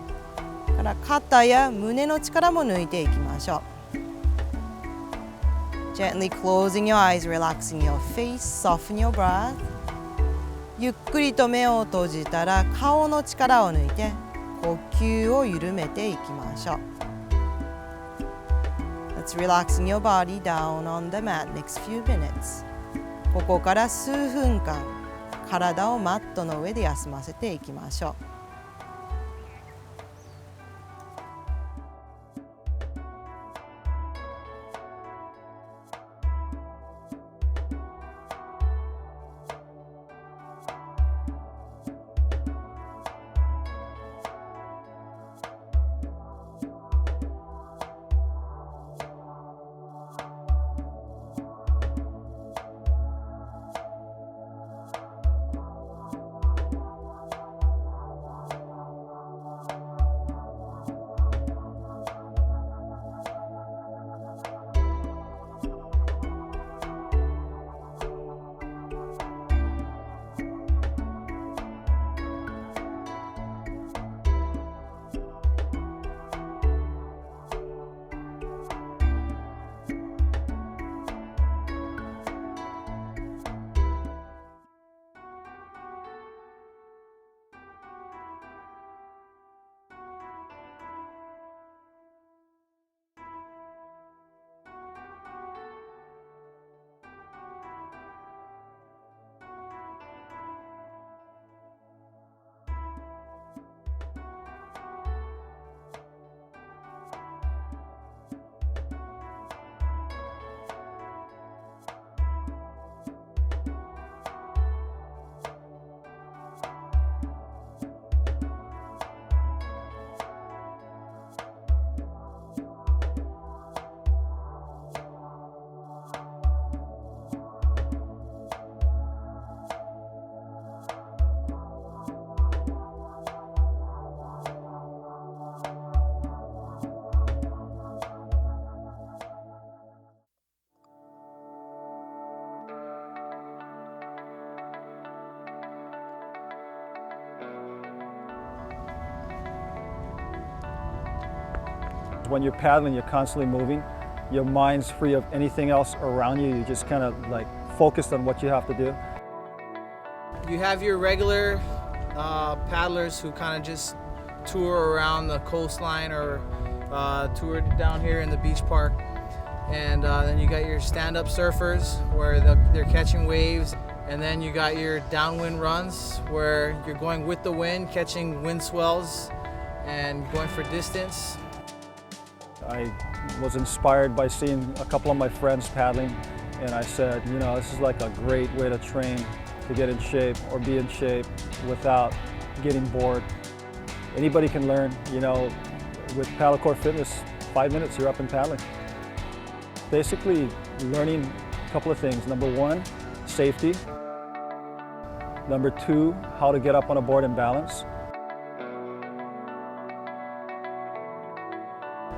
から肩や胸の力も抜いていきましょう。Gently closing your eyes, relaxing your face, soften your breath. ゆっくりと目を閉じたら顔の力を抜いて呼吸を緩めていきましょう。Let's relaxing your body down on the mat next few minutes. ここから数分間体をマットの上で休ませていきましょう。when you're paddling, you're constantly moving. Your mind's free of anything else around you. You just kind of like focused on what you have to do. You have your regular paddlers who kind of just tour around the coastline or tour down here in the beach park. And then you got your stand-up surfers where they're catching waves. And then you got your downwind runs where you're going with the wind, catching wind swells and going for distance. I was inspired by seeing a couple of my friends paddling, and I said, you know, this is like a great way to train to get in shape or be in shape without getting bored. Anybody can learn, you know, with Paddle Core Fitness, 5 minutes you're up and paddling. Basically learning a couple of things. Number one, safety. Number two, how to get up on a board and balance.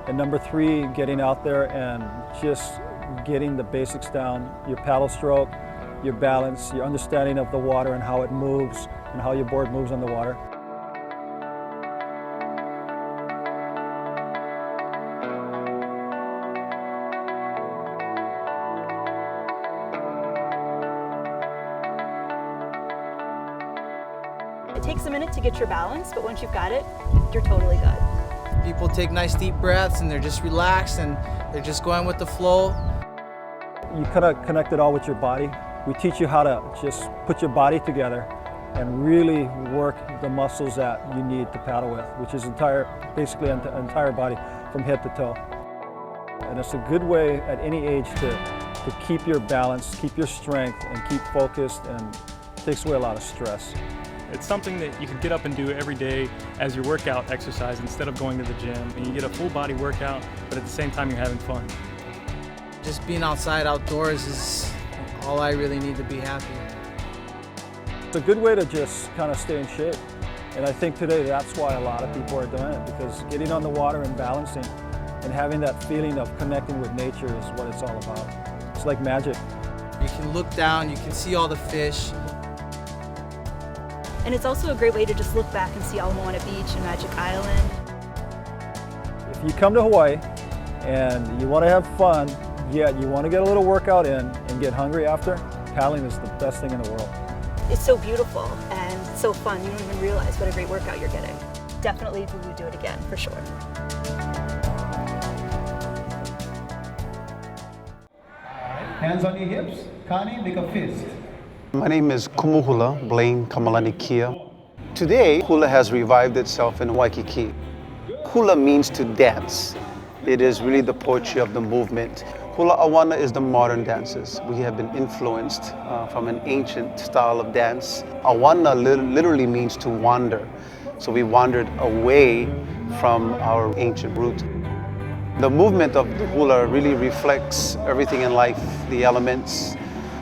And number three, getting out there and just getting the basics down, your paddle stroke, your balance, your understanding of the water and how it moves and how your board moves on the water. It takes a minute to get your balance, but once you've got it, you're totally good. People take nice deep breaths and they're just relaxed and they're just going with the flow. You kind of connect it all with your body. We teach you how to just put your body together and really work the muscles that you need to paddle with, which is basically entire body from head to toe. And it's a good way at any age to keep your balance, keep your strength, and keep focused, and it takes away a lot of stress. It's something that you can get up and do every day as your workout exercise instead of going to the gym. And you get a full body workout, but at the same time you're having fun. Just being outside, outdoors is all I really need to be happy. It's a good way to just kind of stay in shape. And I think today that's why a lot of people are doing it, because getting on the water and balancing and having that feeling of connecting with nature is what it's all about. It's like magic. You can look down, you can see all the fish. And it's also a great way to just look back and see Ala Moana Beach and Magic Island. If you come to Hawaii and you want to have fun, yet you want to get a little workout in and get hungry after, paddling is the best thing in the world. It's so beautiful and so fun. You don't even realize what a great workout you're getting. Definitely we would do it again, for sure. Hands on your hips. Kani, make a fist. My name is Kumuhula Blaine Kamalani Kia. Today, hula has revived itself in Waikiki. Hula means to dance. It is really the poetry of the movement. Hula awana is the modern dances. We have been influenced from an ancient style of dance. Awana literally means to wander. So we wandered away from our ancient root. The movement of the hula really reflects everything in life, the elements,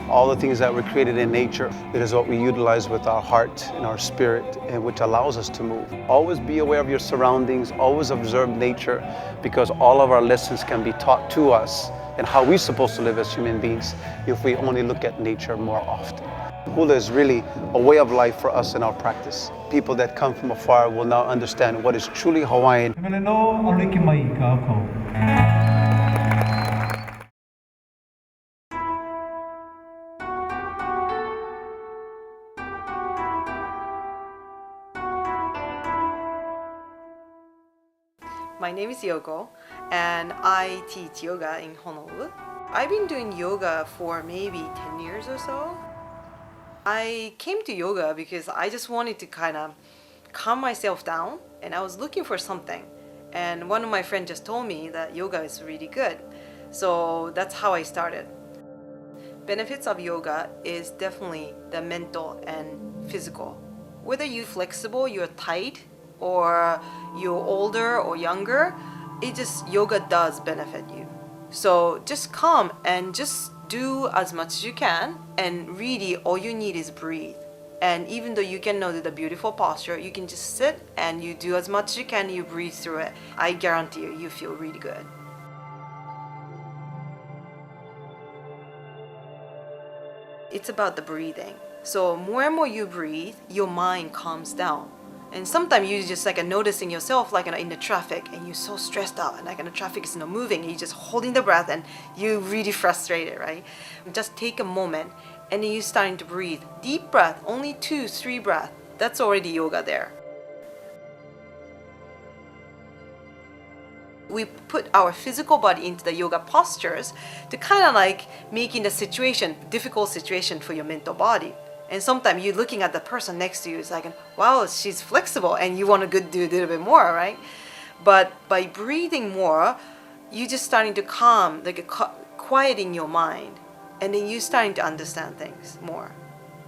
all the things that were created in nature. It is what we utilize with our heart and our spirit, and which allows us to move. Always be aware of your surroundings, always observe nature, because all of our lessons can be taught to us and how we're supposed to live as human beings if we only look at nature more often. Hula is really a way of life for us in our practice. People that come from afar will now understand what is truly Hawaiian. My name is Yoko, and I teach yoga in Honolulu. I've been doing yoga for maybe 10 years or so. I came to yoga because I just wanted to kind of calm myself down, and I was looking for something. And one of my friends just told me that yoga is really good. So that's how I started. Benefits of yoga is definitely the mental and physical. Whether you're flexible, you're tight, or you're older or younger, yoga does benefit you. So just come and just do as much as you can, and really all you need is breathe. And even though you cannot do the beautiful posture, you can just sit and you do as much as you can, you breathe through it. I guarantee you, you feel really good. It's about the breathing. So more and more you breathe, your mind calms down. And sometimes you just like noticing yourself like in the traffic, and you're so stressed out, and like the traffic is not moving, and you're just holding the breath, and you're really frustrated, right? Just take a moment, and then you're starting to breathe. Deep breath, only 2-3 breaths. That's already yoga there. We put our physical body into the yoga postures to kind of like making the situation, difficult situation for your mental body. And sometimes you're looking at the person next to you, it's like, wow, she's flexible, and you want to do a little bit more, right? But by breathing more, you're just starting to calm, like quieting your mind. And then you're starting to understand things more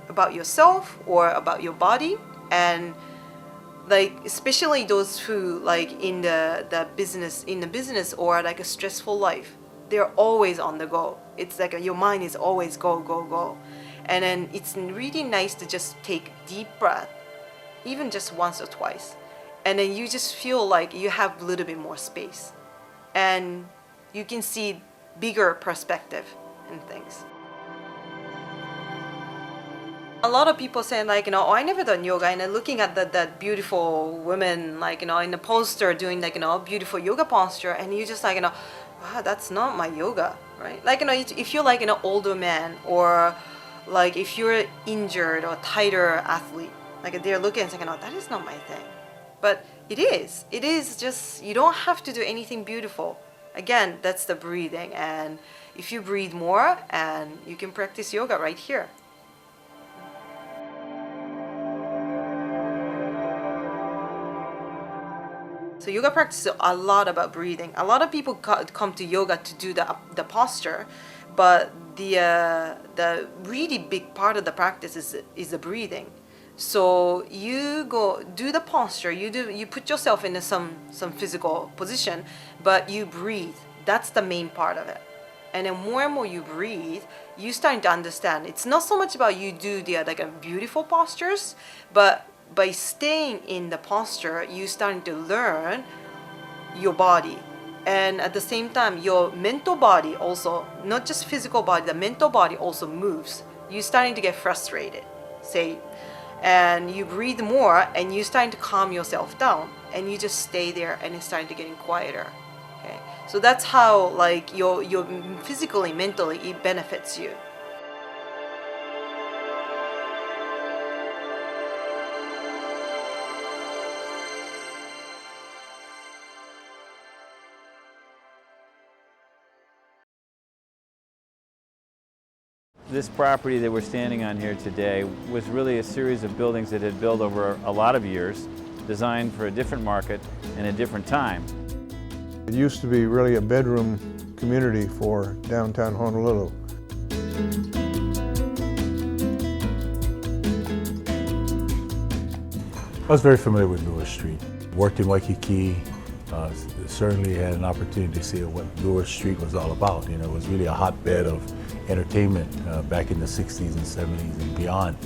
about yourself or about your body. And like, especially those who like in the business or like a stressful life, they're always on the go. It's like your mind is always go. And then it's really nice to just take deep breath, even just once or twice. And then you just feel like you have a little bit more space. And you can see bigger perspective in things. A lot of people saying like, oh, I never done yoga, and then looking at that beautiful women, like, in the poster doing like, beautiful yoga posture, and you just like, wow, that's not my yoga, right? Like, if you're like an older man, or like if you're injured or tighter athlete, like they're looking and saying, no, that is not my thing. But it is just, you don't have to do anything beautiful. Again, that's the breathing. And if you breathe more, and you can practice yoga right here. So yoga practice is a lot about breathing. A lot of people come to yoga to do the posture, but the really big part of the practice is the breathing. So you go do the posture, you put yourself in some physical position, but you breathe. That's the main part of it. And then more and more you breathe, you starting to understand. It's not so much about you do the like beautiful postures, but by staying in the posture, you starting to learn your body. And at the same time, your mental body also, not just physical body, the mental body also moves. You're starting to get frustrated, say, and you breathe more, and you're starting to calm yourself down, and you just stay there, and it's starting to getting quieter. Okay, so that's how like your physically, mentally, it benefits you. This property that we're standing on here today was really a series of buildings that had built over a lot of years, designed for a different market and a different time. It used to be really a bedroom community for downtown Honolulu. I was very familiar with Lewis Street. Worked in Waikiki, certainly had an opportunity to see what Lewis Street was all about. It was really a hotbed of entertainment back in the 60s and 70s and beyond.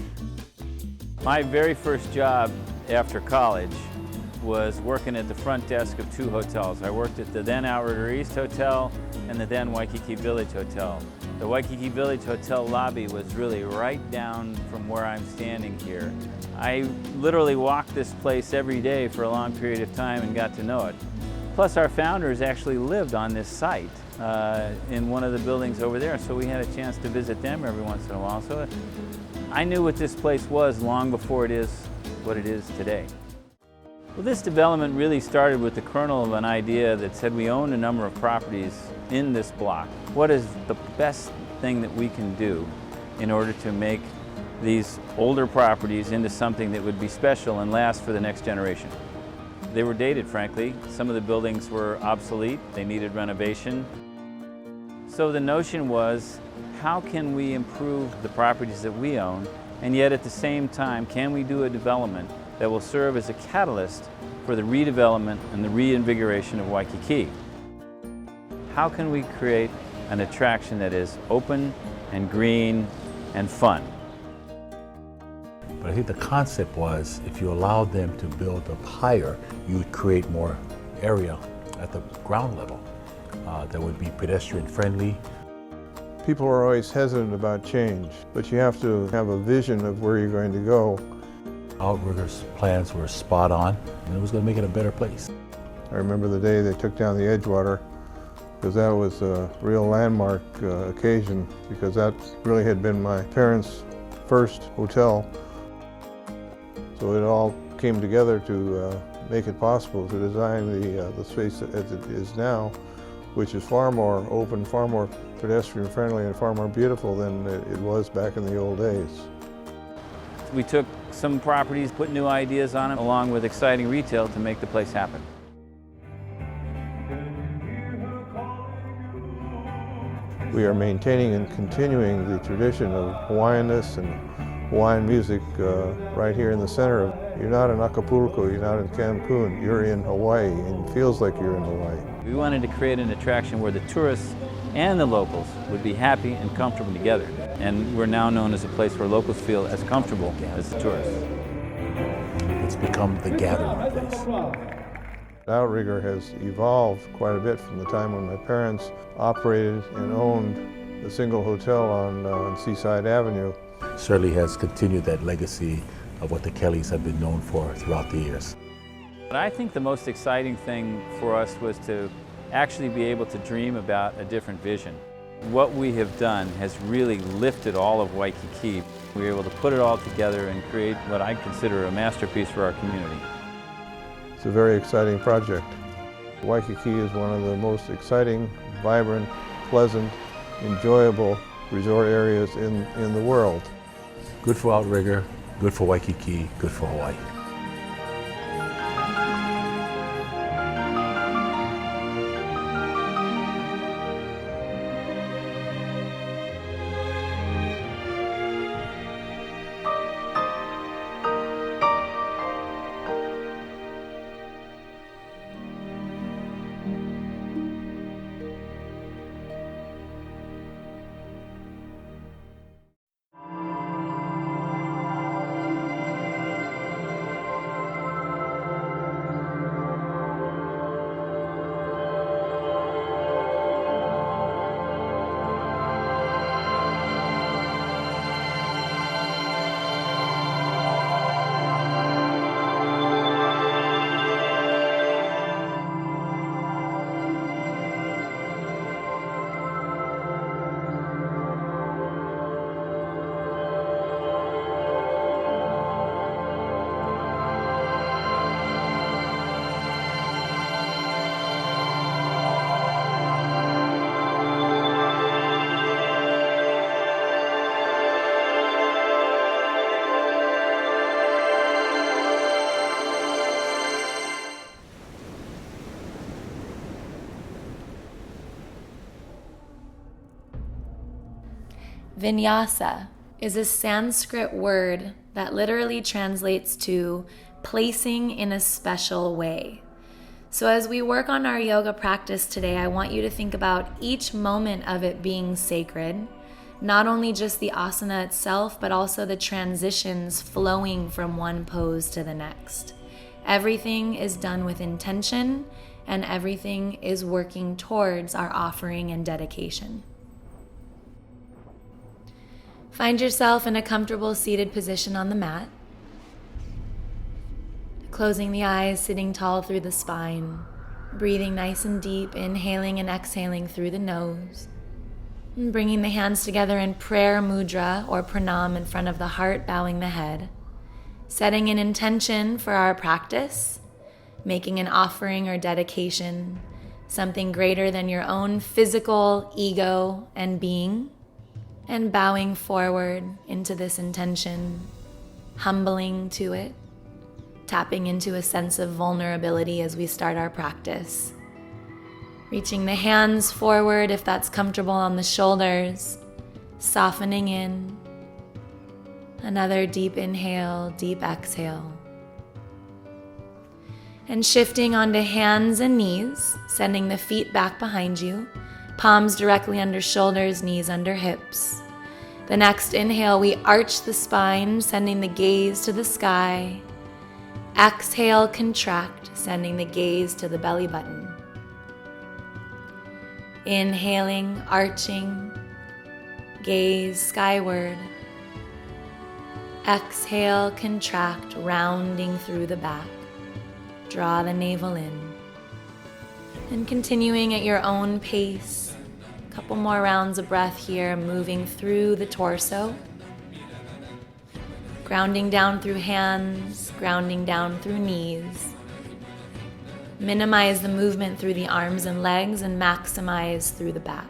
My very first job after college was working at the front desk of 2 hotels. I worked at the then Outrigger East Hotel and the then Waikiki Village Hotel. The Waikiki Village Hotel lobby was really right down from where I'm standing here. I literally walked this place every day for a long period of time and got to know it. Plus our founders actually lived on this site in one of the buildings over there, so we had a chance to visit them every once in a while. So I knew what this place was long before it is what it is today. Well, this development really started with the kernel of an idea that said we own a number of properties in this block. What is the best thing that we can do in order to make these older properties into something that would be special and last for the next generation? They were dated, frankly. Some of the buildings were obsolete. They needed renovation. So the notion was, how can we improve the properties that we own, and yet at the same time, can we do a development that will serve as a catalyst for the redevelopment and the reinvigoration of Waikiki? How can we create an attraction that is open and green and fun? But I think the concept was, if you allowed them to build up higher, you would create more area at the ground level that would be pedestrian friendly. People are always hesitant about change, but you have to have a vision of where you're going to go. Outrigger's plans were spot on, and it was going to make it a better place. I remember the day they took down the Edgewater, because that was a real landmark occasion, because that really had been my parents' first hotel. So it all came together to make it possible to design the space as it is now, which is far more open, far more pedestrian friendly, and far more beautiful than it was back in the old days. We took some properties, put new ideas on them, along with exciting retail to make the place happen. We are maintaining and continuing the tradition of Hawaiianness and Hawaiian music right here in the center of. You're not in Acapulco, you're not in Cancun, you're in Hawaii, and it feels like you're in Hawaii. We wanted to create an attraction where the tourists and the locals would be happy and comfortable together. And we're now known as a place where locals feel as comfortable as the tourists. It's become the gathering place. Outrigger has evolved quite a bit from the time when my parents operated and owned the single hotel on Seaside Avenue. Certainly has continued that legacy of what the Kellys have been known for throughout the years. But I think the most exciting thing for us was to actually be able to dream about a different vision. What we have done has really lifted all of Waikiki. We were able to put it all together and create what I consider a masterpiece for our community. It's a very exciting project. Waikiki is one of the most exciting, vibrant, pleasant, enjoyable resort areas in the world. Good for Outrigger, good for Waikiki, good for Hawaii. Vinyasa is a Sanskrit word that literally translates to placing in a special way. So as we work on our yoga practice today, I want you to think about each moment of it being sacred, not only just the asana itself, but also the transitions flowing from one pose to the next. Everything is done with intention, and everything is working towards our offering and dedication. Find yourself in a comfortable seated position on the mat. Closing the eyes, sitting tall through the spine, breathing nice and deep, inhaling and exhaling through the nose. And bringing the hands together in prayer mudra or pranam in front of the heart, bowing the head. Setting an intention for our practice, making an offering or dedication, something greater than your own physical ego and being. And bowing forward into this intention, humbling to it, tapping into a sense of vulnerability as we start our practice. Reaching the hands forward if that's comfortable on the shoulders, softening in. Another deep inhale, deep exhale. And shifting onto hands and knees, sending the feet back behind you. Palms directly under shoulders, knees under hips. The next inhale, we arch the spine, sending the gaze to the sky. Exhale, contract, sending the gaze to the belly button. Inhaling, arching, gaze skyward. Exhale, contract, rounding through the back. Draw the navel in. And continuing at your own pace, a couple more rounds of breath here, moving through the torso. Grounding down through hands, grounding down through knees. Minimize the movement through the arms and legs and maximize through the back.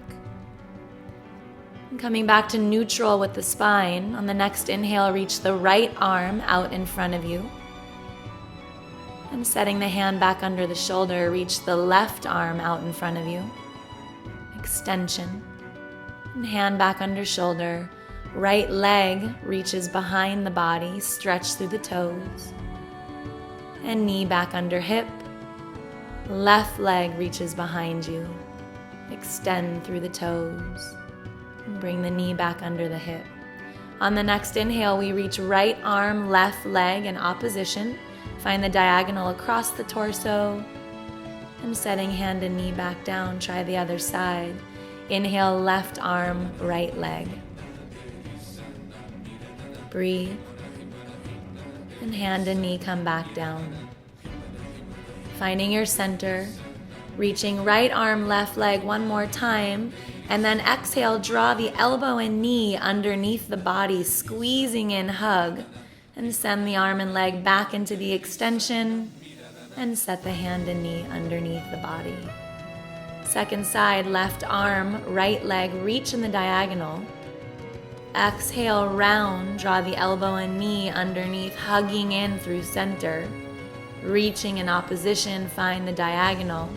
And coming back to neutral with the spine, on the next inhale, reach the right arm out in front of you. And setting the hand back under the shoulder, reach the left arm out in front of you. Extension. And hand back under shoulder. Right leg reaches behind the body, stretch through the toes. And knee back under hip. Left leg reaches behind you. Extend through the toes. And bring the knee back under the hip. On the next inhale, we reach right arm, left leg in opposition. Find the diagonal across the torso. And setting hand and knee back down, try the other side. Inhale, left arm, right leg. Breathe. And hand and knee come back down. Finding your center. Reaching right arm, left leg one more time. And then exhale, draw the elbow and knee underneath the body, squeezing in, hug. And send the arm and leg back into the extension. And set the hand and knee underneath the body. Second side, left arm, right leg, reach in the diagonal. Exhale, round, draw the elbow and knee underneath, hugging in through center. Reaching in opposition, find the diagonal.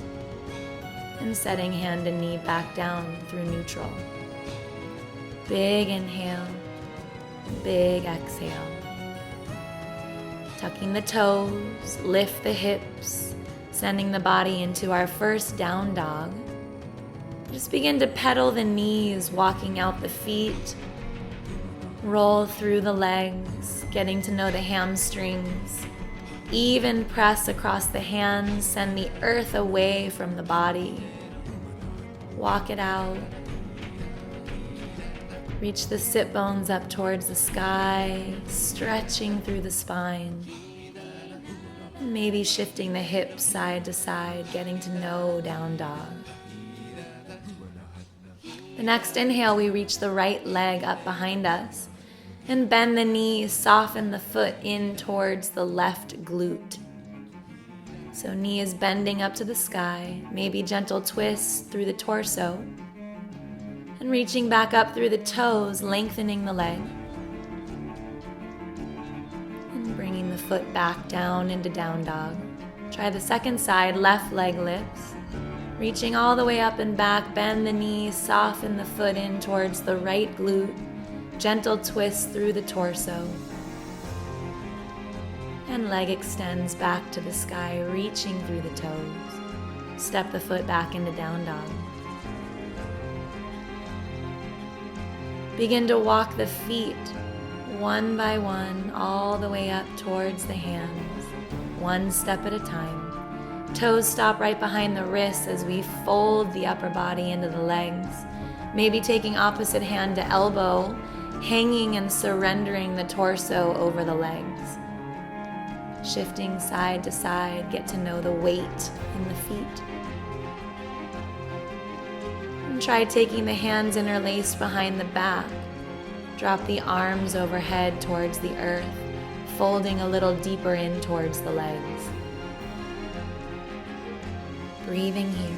And setting hand and knee back down through neutral. Big inhale, big exhale. Tucking the toes, lift the hips, sending the body into our first down dog. Just begin to pedal the knees, walking out the feet. Roll through the legs, getting to know the hamstrings. Even press across the hands, send the earth away from the body. Walk it out. Reach the sit bones up towards the sky, stretching through the spine. And maybe shifting the hips side to side, getting to know down dog. The next inhale, we reach the right leg up behind us and bend the knee, soften the foot in towards the left glute. So knee is bending up to the sky, maybe gentle twists through the torso, and reaching back up through the toes, lengthening the leg. And bringing the foot back down into down dog. Try the second side, left leg lifts. Reaching all the way up and back, bend the knee, soften the foot in towards the right glute. Gentle twist through the torso. And leg extends back to the sky, reaching through the toes. Step the foot back into down dog. Begin to walk the feet one by one all the way up towards the hands, one step at a time. Toes stop right behind the wrists as we fold the upper body into the legs. Maybe taking opposite hand to elbow, hanging and surrendering the torso over the legs. Shifting side to side, get to know the weight in the feet. And try taking the hands interlaced behind the back. Drop the arms overhead towards the earth, folding a little deeper in towards the legs. Breathing here.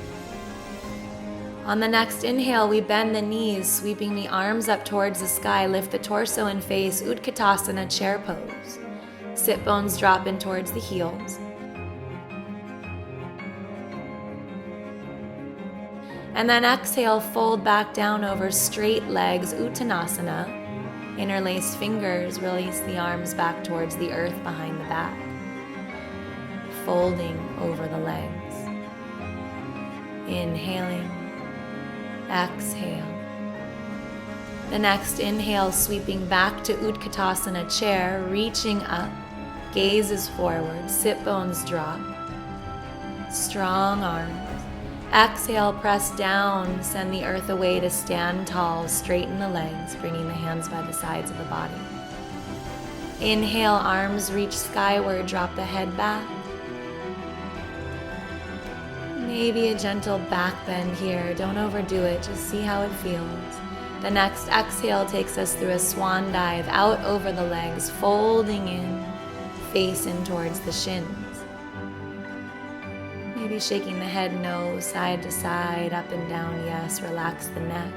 On the next inhale, we bend the knees, sweeping the arms up towards the sky, lift the torso and face, Utkatasana, chair pose. Sit bones drop in towards the heels. And then exhale, fold back down over straight legs, Uttanasana. Interlace fingers, release the arms back towards the earth behind the back. Folding over the legs. Inhaling, exhale. The next inhale, sweeping back to Utkatasana chair, reaching up, gazes forward, sit bones drop. Strong arms. Exhale, press down, send the earth away to stand tall, straighten the legs, bringing the hands by the sides of the body. Inhale, arms reach skyward, drop the head back. Maybe a gentle back bend here. Don't overdo it, just see how it feels. The next exhale takes us through a swan dive, out over the legs, folding in, face in towards the shins. Maybe shaking the head no, side to side, up and down, yes, relax the neck.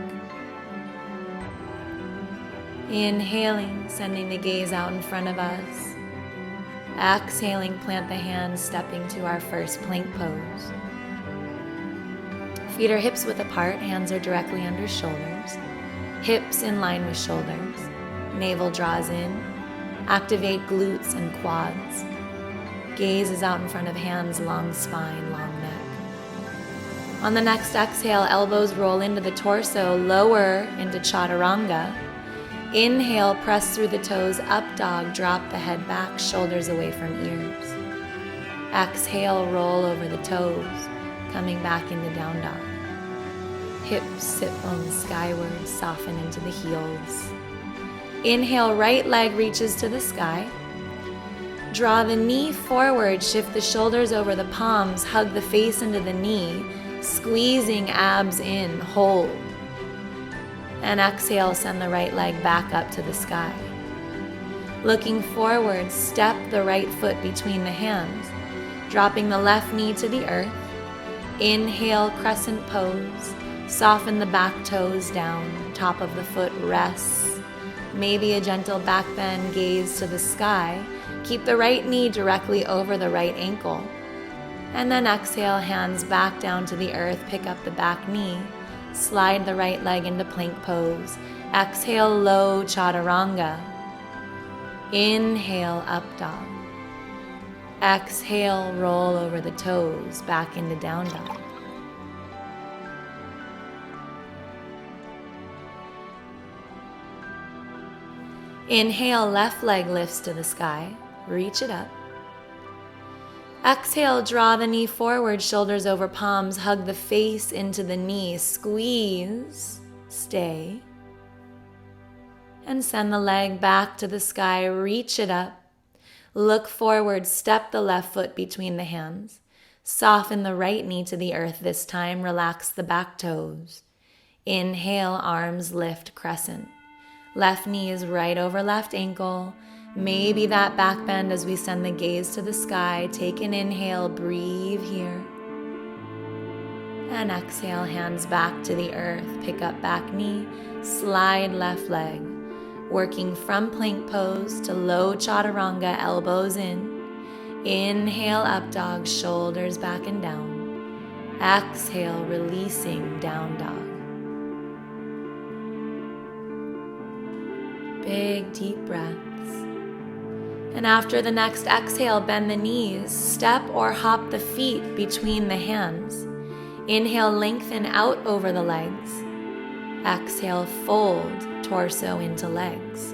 Inhaling, sending the gaze out in front of us. Exhaling, plant the hands, stepping to our first plank pose. Feet are hips width apart, hands are directly under shoulders. Hips in line with shoulders. Navel draws in. Activate glutes and quads. Gaze is out in front of hands, long spine, long neck. On the next exhale, elbows roll into the torso, lower into chaturanga. Inhale, press through the toes, up dog, drop the head back, shoulders away from ears. Exhale, roll over the toes, coming back into down dog. Hips, sit bones skyward, soften into the heels. Inhale, right leg reaches to the sky. Draw the knee forward, shift the shoulders over the palms, hug the face into the knee, squeezing abs in, hold. And exhale, send the right leg back up to the sky. Looking forward, step the right foot between the hands, dropping the left knee to the earth. Inhale, crescent pose. Soften the back toes down, top of the foot rests. Maybe a gentle back bend, gaze to the sky. Keep the right knee directly over the right ankle. And then exhale, hands back down to the earth, pick up the back knee. Slide the right leg into plank pose. Exhale, low chaturanga. Inhale, up dog. Exhale, roll over the toes, back into down dog. Inhale, left leg lifts to the sky. Reach it up. Exhale, draw the knee forward, shoulders over palms, hug the face into the knee, squeeze, stay. And send the leg back to the sky, reach it up. Look forward, step the left foot between the hands. Soften the right knee to the earth this time, relax the back toes. Inhale, arms lift, crescent. Left knee is right over left ankle. Maybe that back bend as we send the gaze to the sky. Take an inhale, breathe here. And exhale, hands back to the earth. Pick up back knee, slide left leg. Working from plank pose to low chaturanga, elbows in. Inhale, up dog, shoulders back and down. Exhale, releasing down dog. Big deep breaths. And after the next exhale, bend the knees, step or hop the feet between the hands. Inhale, lengthen out over the legs. Exhale, fold torso into legs.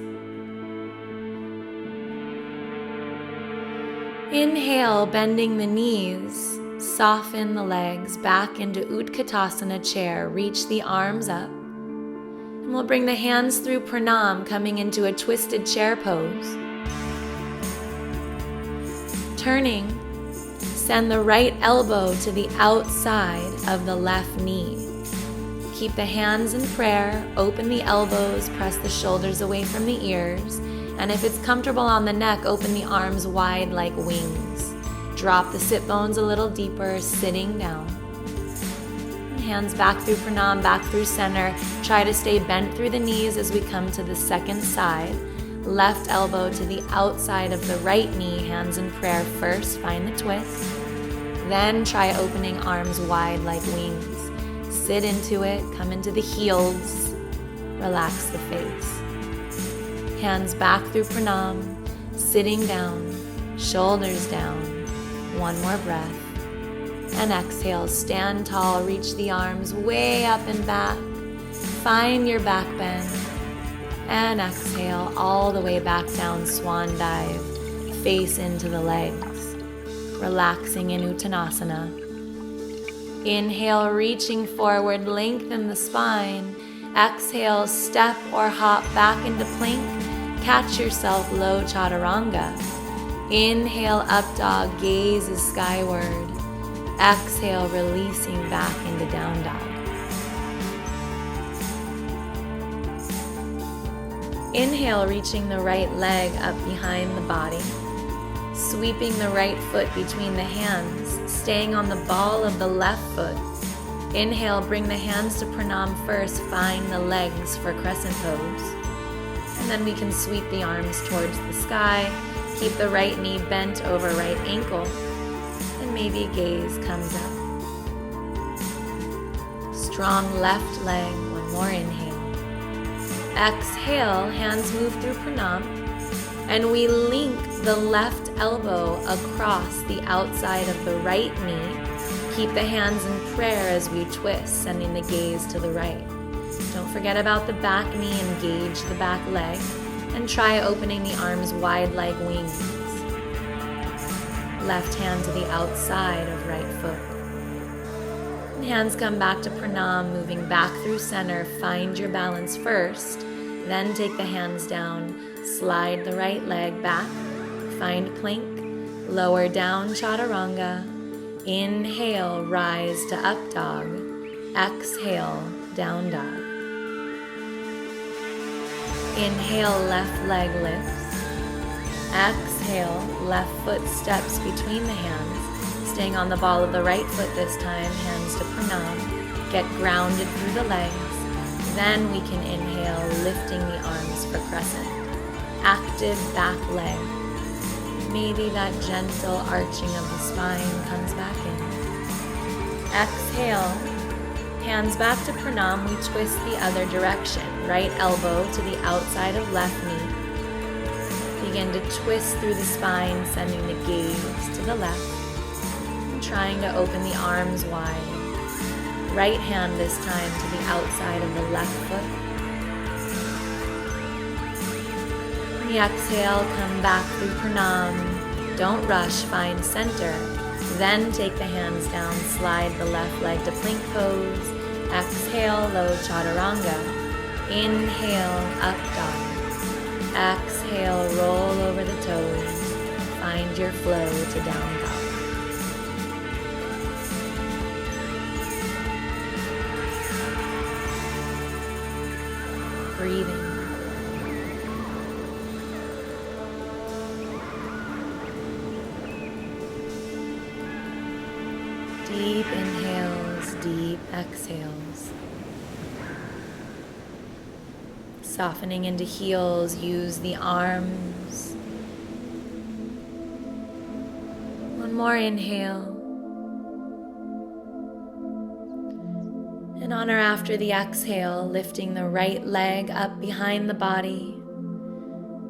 Inhale, bending the knees, soften the legs back into Utkatasana chair. Reach the arms up. And we'll bring the hands through pranam, coming into a twisted chair pose. Turning, send the right elbow to the outside of the left knee. Keep the hands in prayer, open the elbows, press the shoulders away from the ears, and if it's comfortable on the neck, open the arms wide like wings. Drop the sit bones a little deeper, sitting down. Hands back through pranam, back through center. Try to stay bent through the knees as we come to the second side. Left elbow to the outside of the right knee, hands in prayer first, find the twist. Then try opening arms wide like wings. Sit into it, come into the heels. Relax the face. Hands back through pranam, sitting down, shoulders down. One more breath. And exhale, stand tall, reach the arms way up and back. Find your back bend. And exhale, all the way back down, swan dive. Face into the legs. Relaxing in Uttanasana. Inhale, reaching forward, lengthen the spine. Exhale, step or hop back into plank. Catch yourself low chaturanga. Inhale, up dog, gazes skyward. Exhale, releasing back into down dog. Inhale, reaching the right leg up behind the body. Sweeping the right foot between the hands, staying on the ball of the left foot. Inhale, bring the hands to pranam first, find the legs for crescent pose. And then we can sweep the arms towards the sky, keep the right knee bent over right ankle, and maybe gaze comes up. Strong left leg, one more inhale. Exhale, hands move through pranam, and we link the left elbow across the outside of the right knee. Keep the hands in prayer as we twist, sending the gaze to the right. Don't forget about the back knee, engage the back leg, and try opening the arms wide like wings. Left hand to the outside of right foot. And hands come back to pranam, moving back through center. Find your balance first, then take the hands down, slide the right leg back, find plank, lower down chaturanga. Inhale, rise to up dog. Exhale, down dog. Inhale, left leg lifts. Exhale, left foot steps between the hands, staying on the ball of the right foot this time, hands to pranam. Get grounded through the legs. Then we can inhale, lifting the arms for crescent. Active back leg. Maybe that gentle arching of the spine comes back in. Exhale, hands back to pranam, we twist the other direction. Right elbow to the outside of left knee. Begin to twist through the spine, sending the gaze to the left. And trying to open the arms wide. Right hand this time to the outside of the left foot. On the exhale, come back through pranam. Don't rush, find center. Then take the hands down, slide the left leg to plank pose. Exhale, low chaturanga. Inhale, up dog. Exhale, roll over the toes. Find your flow to down dog. Breathing. Deep inhales, deep exhales. Softening into heels, use the arms. One more inhale. And on or after the exhale, lifting the right leg up behind the body.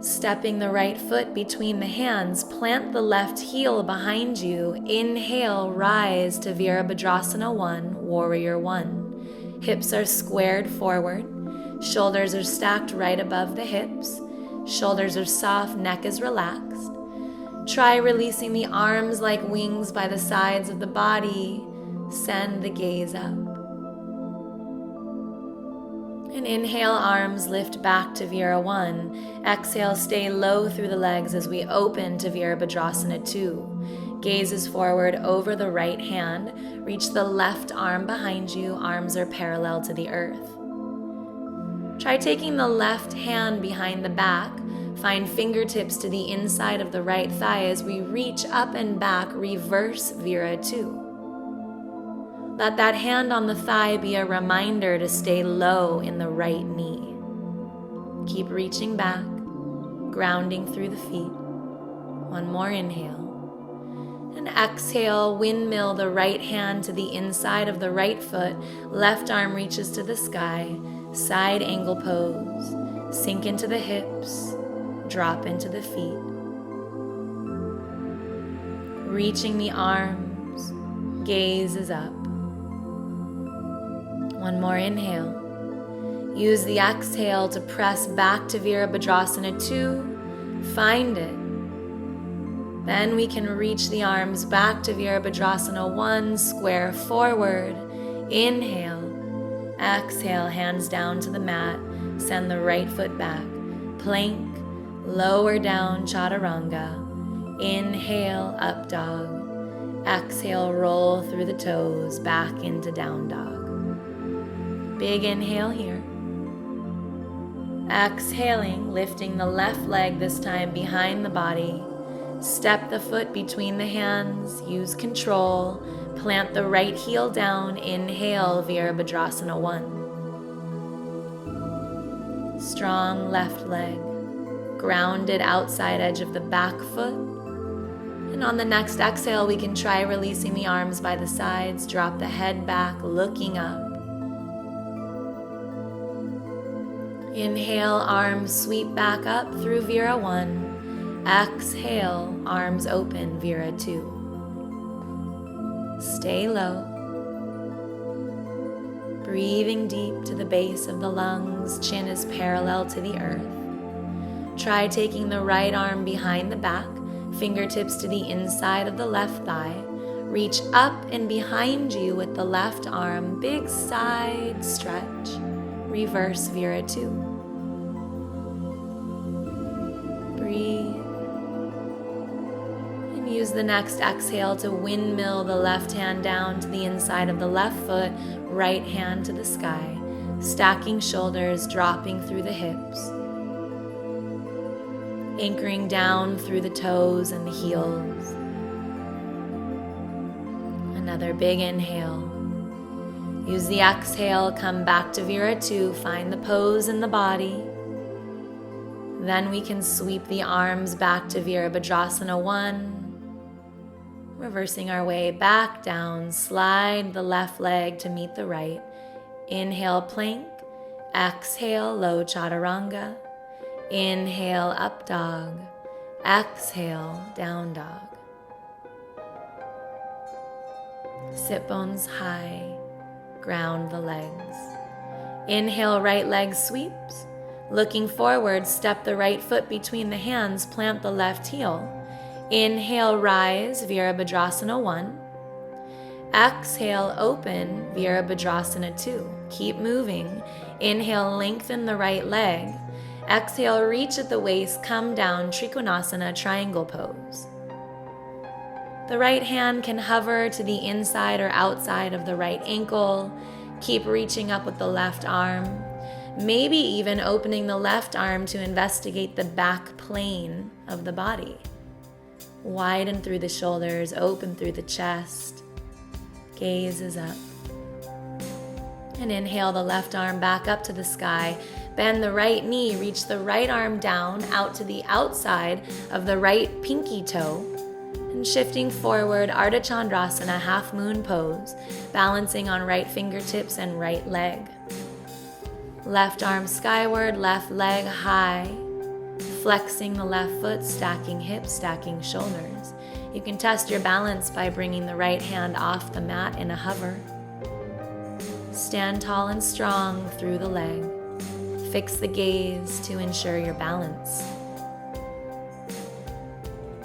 Stepping the right foot between the hands, plant the left heel behind you. Inhale, rise to Virabhadrasana 1, Warrior 1. Hips are squared forward. Shoulders are stacked right above the hips. Shoulders are soft, neck is relaxed. Try releasing the arms like wings by the sides of the body. Send the gaze up. And inhale, arms lift back to Vira 1. Exhale, stay low through the legs as we open to Virabhadrasana 2. Gazes forward over the right hand. Reach the left arm behind you. Arms are parallel to the earth. Try taking the left hand behind the back. Find fingertips to the inside of the right thigh as we reach up and back, reverse Vira 2. Let that hand on the thigh be a reminder to stay low in the right knee. Keep reaching back, grounding through the feet. One more inhale. And exhale, windmill the right hand to the inside of the right foot. Left arm reaches to the sky. Side angle pose. Sink into the hips. Drop into the feet. Reaching the arms. Gaze is up. One more inhale. Use the exhale to press back to Virabhadrasana 2. Find it. Then we can reach the arms back to Virabhadrasana 1, square forward. Inhale. Exhale, hands down to the mat. Send the right foot back. Plank, Lower down chaturanga. Inhale, up dog. Exhale, roll through the toes, back into down dog. Big inhale here. Exhaling, lifting the left leg this time behind the body. Step the foot between the hands, use control. Plant the right heel down, inhale, Virabhadrasana 1. Strong left leg, grounded outside edge of the back foot. And on the next exhale, we can try releasing the arms by the sides, drop the head back, looking up. Inhale, arms sweep back up through Vira 1. Exhale, arms open, Vira 2. Stay low. Breathing deep to the base of the lungs, chin is parallel to the earth. Try taking the right arm behind the back, fingertips to the inside of the left thigh. Reach up and behind you with the left arm, big side stretch. Reverse Vira 2. Breathe. And use the next exhale to windmill the left hand down to the inside of the left foot, right hand to the sky. Stacking shoulders, dropping through the hips. Anchoring down through the toes and the heels. Another big inhale. Use the exhale, come back to Vira 2, find the pose in the body. Then we can sweep the arms back to Virabhadrasana 1. Reversing our way back down, slide the left leg to meet the right. Inhale, plank. Exhale, low chaturanga. Inhale, up dog. Exhale, down dog. Sit bones high. Ground the legs. Inhale, right leg sweeps. Looking forward, step the right foot between the hands, plant the left heel. Inhale, rise, Virabhadrasana 1. Exhale, open, Virabhadrasana 2. Keep moving. Inhale, lengthen the right leg. Exhale, reach at the waist, come down, Trikonasana, triangle pose. The right hand can hover to the inside or outside of the right ankle. Keep reaching up with the left arm. Maybe even opening the left arm to investigate the back plane of the body. Widen through the shoulders, open through the chest. Gaze is up. And inhale the left arm back up to the sky. Bend the right knee, reach the right arm down out to the outside of the right pinky toe. And shifting forward, Ardha Chandrasana, half moon pose, balancing on right fingertips and right leg. Left arm skyward, left leg high. Flexing the left foot, stacking hips, stacking shoulders. You can test your balance by bringing the right hand off the mat in a hover. Stand tall and strong through the leg. Fix the gaze to ensure your balance.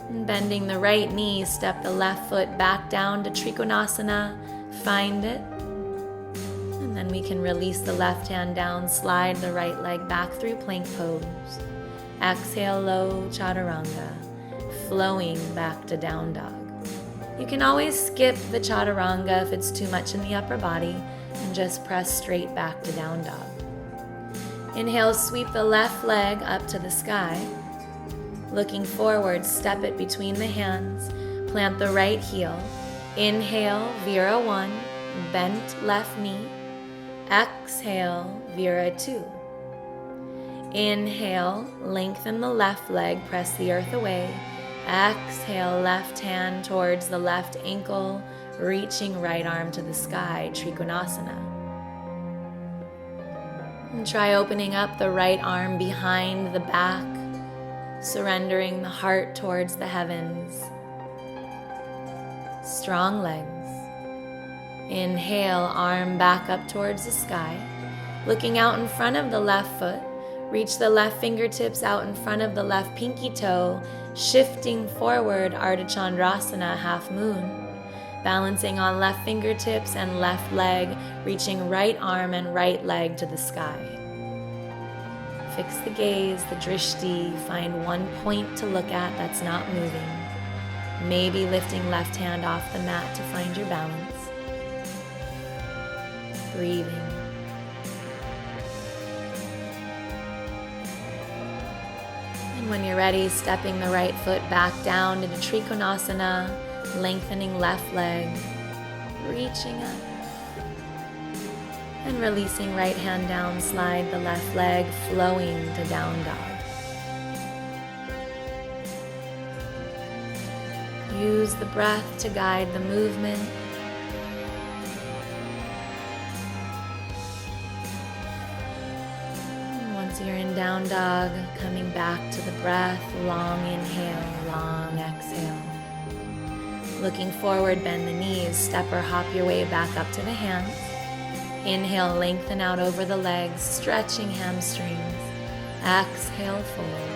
And bending the right knee, step the left foot back down to Trikonasana. Find it. And then we can release the left hand down, slide the right leg back through plank pose. Exhale, low chaturanga, flowing back to down dog. You can always skip the chaturanga if it's too much in the upper body and just press straight back to down dog. Inhale, sweep the left leg up to the sky. Looking forward, step it between the hands. Plant the right heel. Inhale, Vira 1, bent left knee. Exhale, Vira 2. Inhale, lengthen the left leg, press the earth away. Exhale, left hand towards the left ankle, reaching right arm to the sky, Trikonasana. And try opening up the right arm behind the back, surrendering the heart towards the heavens. Strong legs. Inhale, arm back up towards the sky. Looking out in front of the left foot, reach the left fingertips out in front of the left pinky toe, shifting forward, Ardha Chandrasana, half moon. Balancing on left fingertips and left leg, reaching right arm and right leg to the sky. Fix the gaze, the drishti. Find one point to look at that's not moving. Maybe lifting left hand off the mat to find your balance. Breathing. And when you're ready, stepping the right foot back down into Trikonasana, lengthening left leg, reaching up. And releasing right hand down, slide the left leg, flowing to down dog. Use the breath to guide the movement. And once you're in down dog, coming back to the breath, long inhale, long exhale. Looking forward, bend the knees, step or hop your way back up to the hands. Inhale, lengthen out over the legs, stretching hamstrings. Exhale, fold.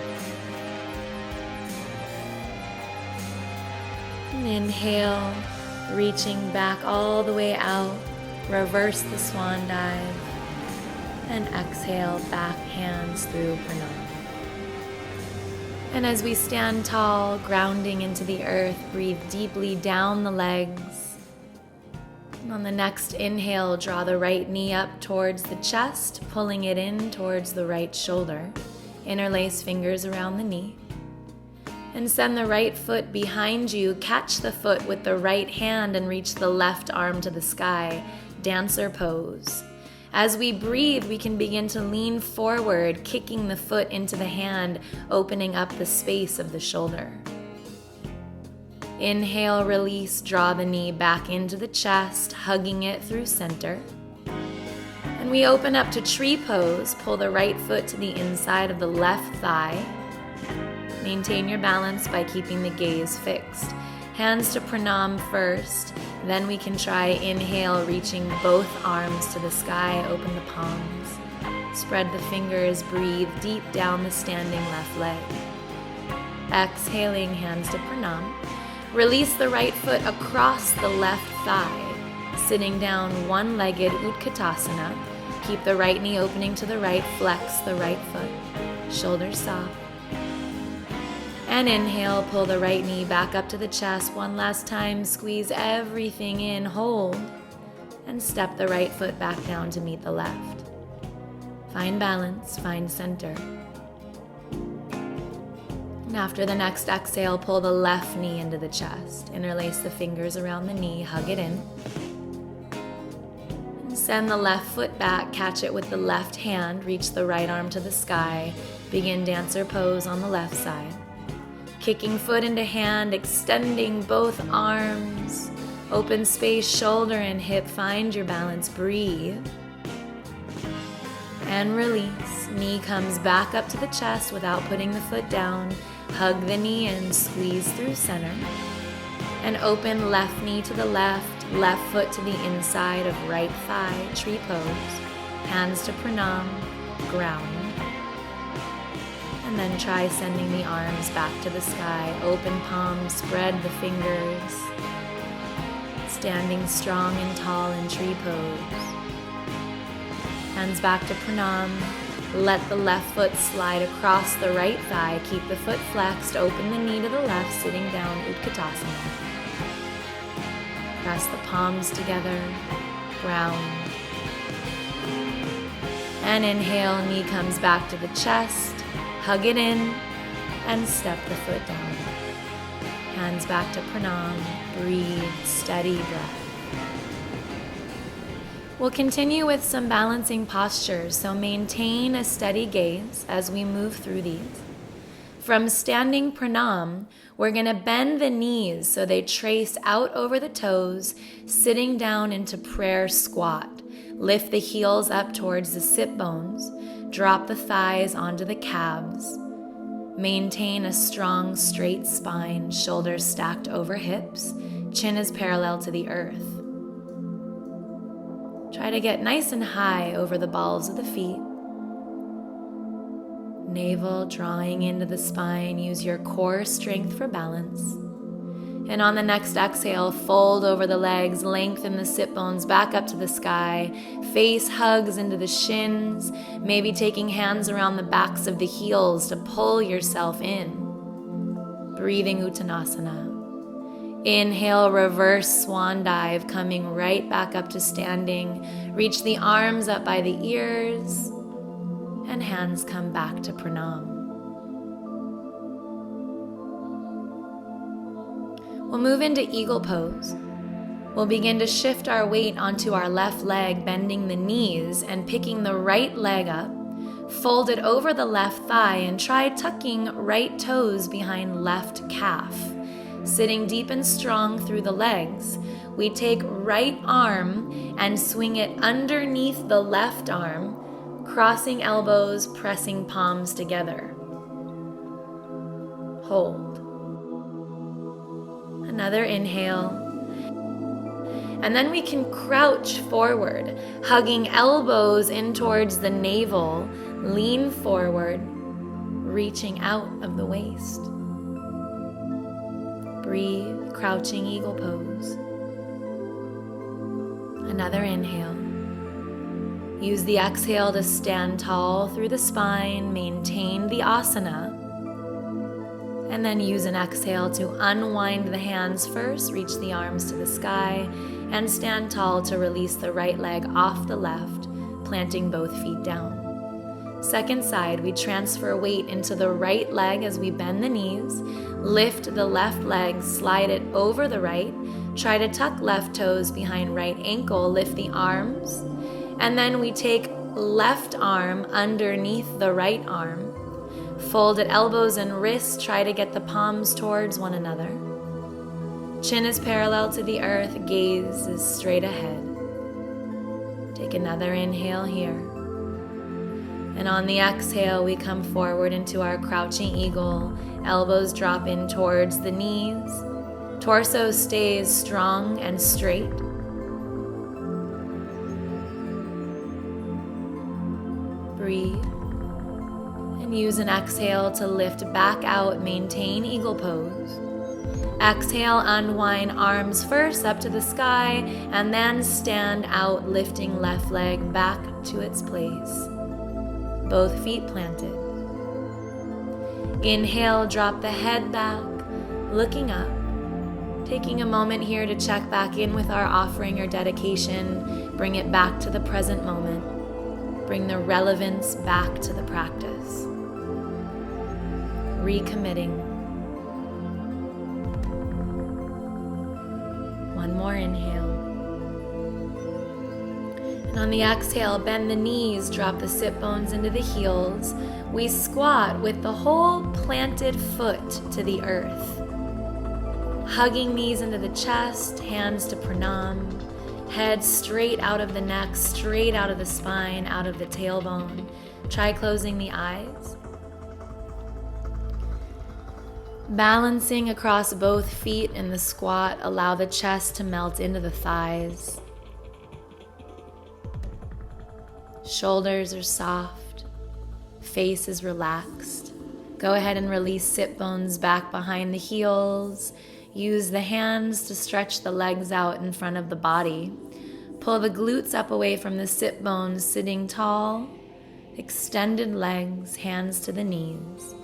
And inhale, reaching back all the way out. Reverse the swan dive. And exhale, back hands through pranam. And as we stand tall, grounding into the earth, breathe deeply down the legs. On the next inhale, draw the right knee up towards the chest, pulling it in towards the right shoulder. Interlace fingers around the knee. And send the right foot behind you. Catch the foot with the right hand and reach the left arm to the sky. Dancer pose. As we breathe, we can begin to lean forward, kicking the foot into the hand, opening up the space of the shoulder. Inhale, release, draw the knee back into the chest, hugging it through center. And we open up to tree pose. Pull the right foot to the inside of the left thigh. Maintain your balance by keeping the gaze fixed. Hands to pranam first. Then we can try inhale, reaching both arms to the sky, open the palms. Spread the fingers, breathe deep down the standing left leg. Exhaling, hands to pranam. Release the right foot across the left thigh, sitting down one-legged Utkatasana. Keep the right knee opening to the right, flex the right foot, shoulders soft. And inhale, pull the right knee back up to the chest. One last time, squeeze everything in, hold, and step the right foot back down to meet the left. Find balance, find center. And after the next exhale, pull the left knee into the chest. Interlace the fingers around the knee, hug it in. And send the left foot back, catch it with the left hand, reach the right arm to the sky. Begin dancer pose on the left side. Kicking foot into hand, extending both arms. Open space, shoulder and hip, find your balance, breathe. And release. Knee comes back up to the chest without putting the foot down. Hug the knee and squeeze through center. And open left knee to the left foot to the inside of right thigh, tree pose. Hands to pranam, ground. And then try sending the arms back to the sky. Open palms, spread the fingers. Standing strong and tall in tree pose. Hands back to pranam. Let the left foot slide across the right thigh. Keep the foot flexed. Open the knee to the left, sitting down, Utkatasana. Press the palms together. Ground. And inhale, knee comes back to the chest. Hug it in and step the foot down. Hands back to pranam. Breathe, steady breath. We'll continue with some balancing postures, so maintain a steady gaze as we move through these. From standing pranam, we're going to bend the knees so they trace out over the toes, sitting down into prayer squat. Lift the heels up towards the sit bones, drop the thighs onto the calves. Maintain a strong, straight spine, shoulders stacked over hips, chin is parallel to the earth. Try to get nice and high over the balls of the feet. Navel drawing into the spine. Use your core strength for balance. And on the next exhale, fold over the legs, lengthen the sit bones back up to the sky, face hugs into the shins, maybe taking hands around the backs of the heels to pull yourself in. Breathing Uttanasana. Inhale, reverse swan dive, coming right back up to standing. Reach the arms up by the ears, and hands come back to pranam. We'll move into eagle pose. We'll begin to shift our weight onto our left leg, bending the knees and picking the right leg up. Fold it over the left thigh and try tucking right toes behind left calf. Sitting deep and strong through the legs, we take right arm and swing it underneath the left arm, crossing elbows, pressing palms together. Hold. Another inhale. And then we can crouch forward, hugging elbows in towards the navel, lean forward, reaching out of the waist. Breathe, crouching eagle pose. Another inhale. Use the exhale to stand tall through the spine, maintain the asana. And then use an exhale to unwind the hands first, reach the arms to the sky, and stand tall to release the right leg off the left, planting both feet down. Second side, we transfer weight into the right leg as we bend the knees, lift the left leg, slide it over the right, try to tuck left toes behind right ankle, lift the arms, and then we take left arm underneath the right arm, fold at elbows and wrists, try to get the palms towards one another. Chin is parallel to the earth, gaze is straight ahead. Take another inhale here. And on the exhale, we come forward into our crouching eagle. Elbows drop in towards the knees. Torso stays strong and straight. Breathe. And use an exhale to lift back out, maintain eagle pose. Exhale, unwind arms first up to the sky, and then stand out, lifting left leg back to its place. Both feet planted. Inhale, drop the head back, looking up. Taking a moment here to check back in with our offering or dedication, bring it back to the present moment. Bring the relevance back to the practice. Recommitting. One more inhale. And on the exhale, bend the knees, drop the sit bones into the heels. We squat with the whole planted foot to the earth. Hugging knees into the chest, hands to pranam. Head straight out of the neck, straight out of the spine, out of the tailbone. Try closing the eyes. Balancing across both feet in the squat, allow the chest to melt into the thighs. Shoulders are soft, face is relaxed. Go ahead and release sit bones back behind the heels. Use the hands to stretch the legs out in front of the body. Pull the glutes up away from the sit bones, sitting tall. Extended legs, hands to the knees.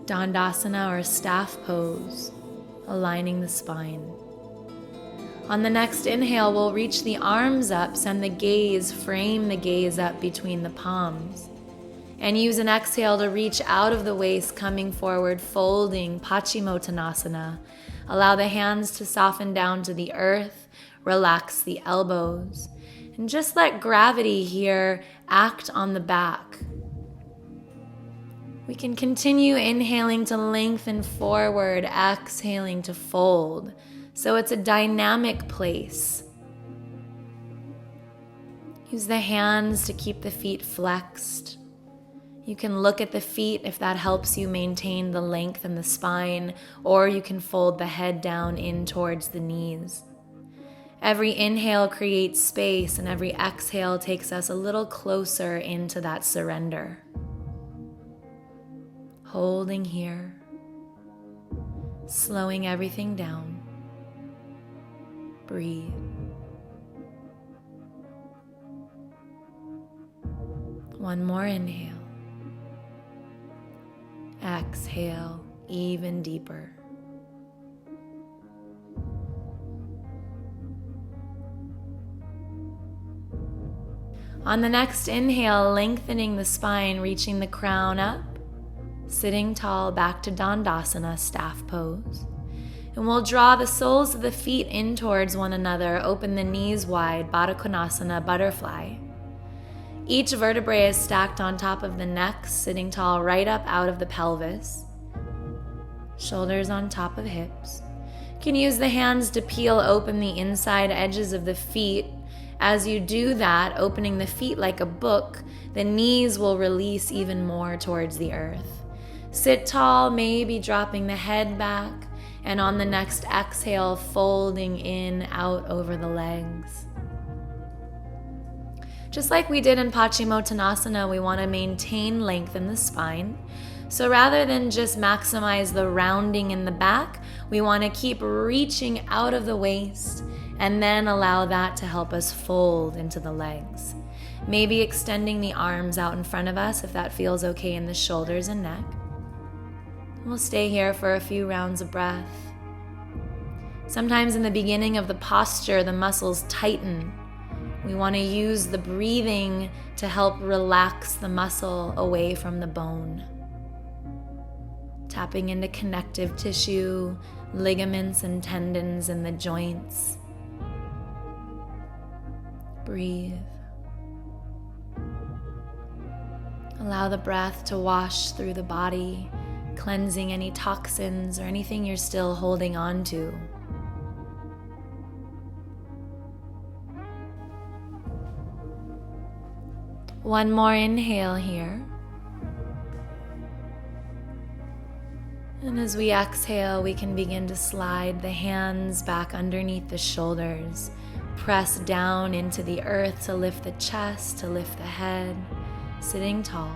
Dandasana or staff pose, aligning the spine. On the next inhale, we'll reach the arms up, send the gaze, frame the gaze up between the palms. And use an exhale to reach out of the waist, coming forward, folding Paschimottanasana. Allow the hands to soften down to the earth, relax the elbows, and just let gravity here act on the back. We can continue inhaling to lengthen forward, exhaling to fold. So it's a dynamic place. Use the hands to keep the feet flexed. You can look at the feet if that helps you maintain the length in the spine, or you can fold the head down in towards the knees. Every inhale creates space, and every exhale takes us a little closer into that surrender. Holding here. slowing everything down. Breathe. One more inhale. Exhale even deeper. On the next inhale, lengthening the spine, reaching the crown up, sitting tall back to Dandasana, staff pose. And we'll draw the soles of the feet in towards one another, open the knees wide, Baddha Konasana, butterfly. Each vertebrae is stacked on top of the neck, sitting tall right up out of the pelvis. Shoulders on top of hips. You can use the hands to peel open the inside edges of the feet. As you do that, opening the feet like a book, the knees will release even more towards the earth. Sit tall, maybe dropping the head back, and on the next exhale, folding in, out over the legs. Just like we did in Paschimottanasana, we want to maintain length in the spine. So rather than just maximize the rounding in the back, we want to keep reaching out of the waist and then allow that to help us fold into the legs. Maybe extending the arms out in front of us if that feels okay in the shoulders and neck. We'll stay here for a few rounds of breath. Sometimes in the beginning of the posture, the muscles tighten. We want to use the breathing to help relax the muscle away from the bone. Tapping into connective tissue, ligaments and tendons in the joints. Breathe. Allow the breath to wash through the body, cleansing any toxins or anything you're still holding on to. One more inhale here. And as we exhale, we can begin to slide the hands back underneath the shoulders. Press down into the earth to lift the chest, to lift the head, sitting tall.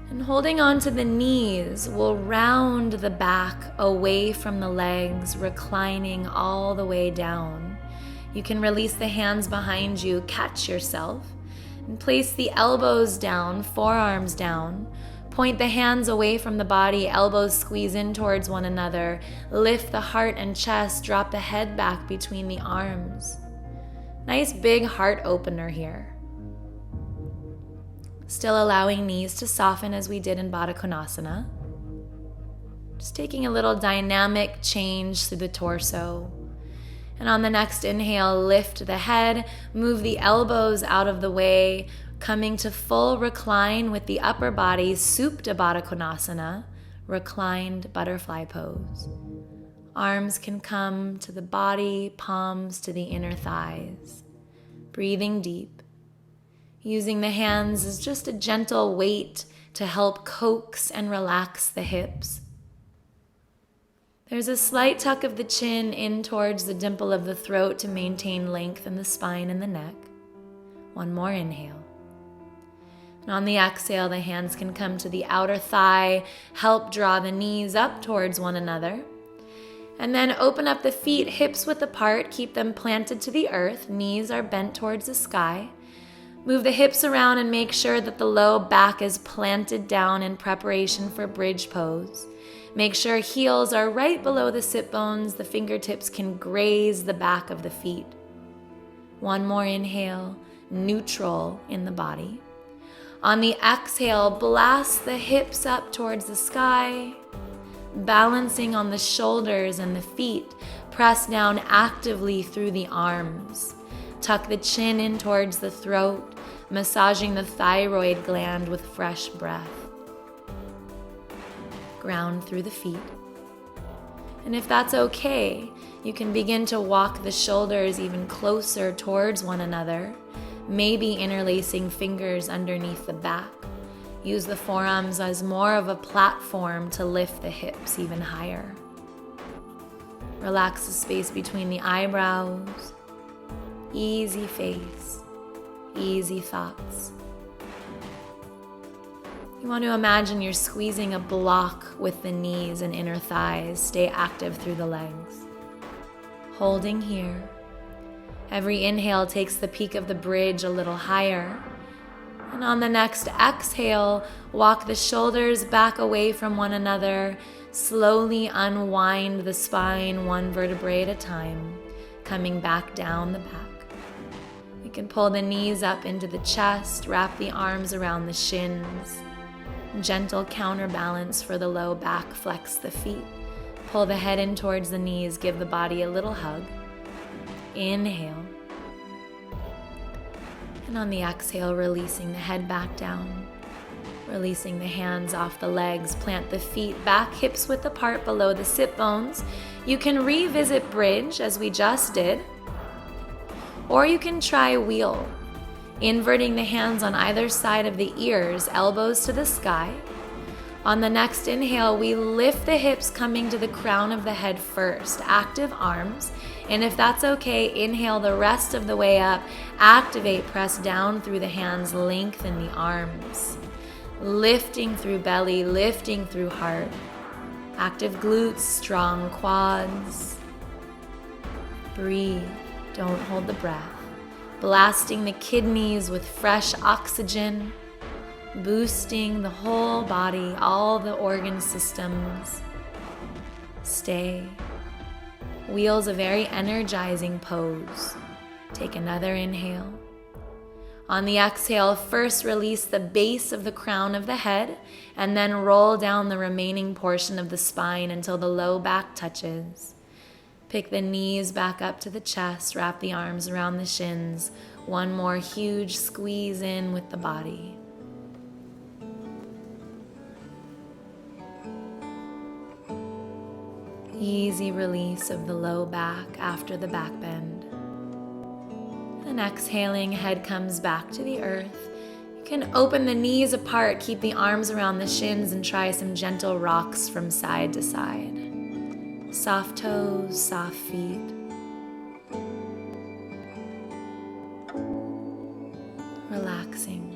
And holding on to the knees, we'll round the back away from the legs, reclining all the way down. You can release the hands behind you, catch yourself, and place the elbows down, forearms down. Point the hands away from the body, elbows squeeze in towards one another. Lift the heart and chest, drop the head back between the arms. Nice big heart opener here. Still allowing knees to soften as we did in Baddha Konasana. Just taking a little dynamic change through the torso. And on the next inhale, lift the head, move the elbows out of the way, coming to full recline with the upper body, Supta Baddha Konasana, reclined butterfly pose. Arms can come to the body, palms to the inner thighs. Breathing deep. Using the hands as just a gentle weight to help coax and relax the hips. There's a slight tuck of the chin in towards the dimple of the throat to maintain length in the spine and the neck. One more inhale. And on the exhale, the hands can come to the outer thigh, help draw the knees up towards one another. And then open up the feet, hips width apart, keep them planted to the earth, knees are bent towards the sky. Move the hips around and make sure that the low back is planted down in preparation for bridge pose. Make sure heels are right below the sit bones, the fingertips can graze the back of the feet. One more inhale, neutral in the body. On the exhale, blast the hips up towards the sky, balancing on the shoulders and the feet. Press down actively through the arms. Tuck the chin in towards the throat, massaging the thyroid gland with fresh breath. Ground through the feet. And if that's okay, you can begin to walk the shoulders even closer towards one another, maybe interlacing fingers underneath the back. Use the forearms as more of a platform to lift the hips even higher. Relax the space between the eyebrows. Easy face, easy thoughts. You want to imagine you're squeezing a block with the knees and inner thighs. Stay active through the legs. Holding here. Every inhale takes the peak of the bridge a little higher. And on the next exhale, walk the shoulders back away from one another. Slowly unwind the spine one vertebrae at a time, coming back down the back. You can pull the knees up into the chest, wrap the arms around the shins. Gentle counterbalance for the low back, flex the feet. Pull the head in towards the knees, give the body a little hug. Inhale. And on the exhale, releasing the head back down. Releasing the hands off the legs, plant the feet back, hips width apart below the sit bones. You can revisit bridge as we just did, or you can try wheel, inverting the hands on either side of the ears, elbows to the sky. On the next inhale, we lift the hips coming to the crown of the head first, active arms. And if that's okay, inhale the rest of the way up, activate, press down through the hands, lengthen the arms. Lifting through belly, lifting through heart. Active glutes, strong quads. Breathe, don't hold the breath. Blasting the kidneys with fresh oxygen. Boosting the whole body, all the organ systems. Stay. Wheel's a very energizing pose. Take another inhale. On the exhale, first release the base of the crown of the head and then roll down the remaining portion of the spine until the low back touches. Pick the knees back up to the chest, wrap the arms around the shins. One more huge squeeze in with the body. Easy release of the low back after the back bend. And exhaling, head comes back to the earth. You can open the knees apart, keep the arms around the shins, and try some gentle rocks from side to side. Soft toes, soft feet. Relaxing.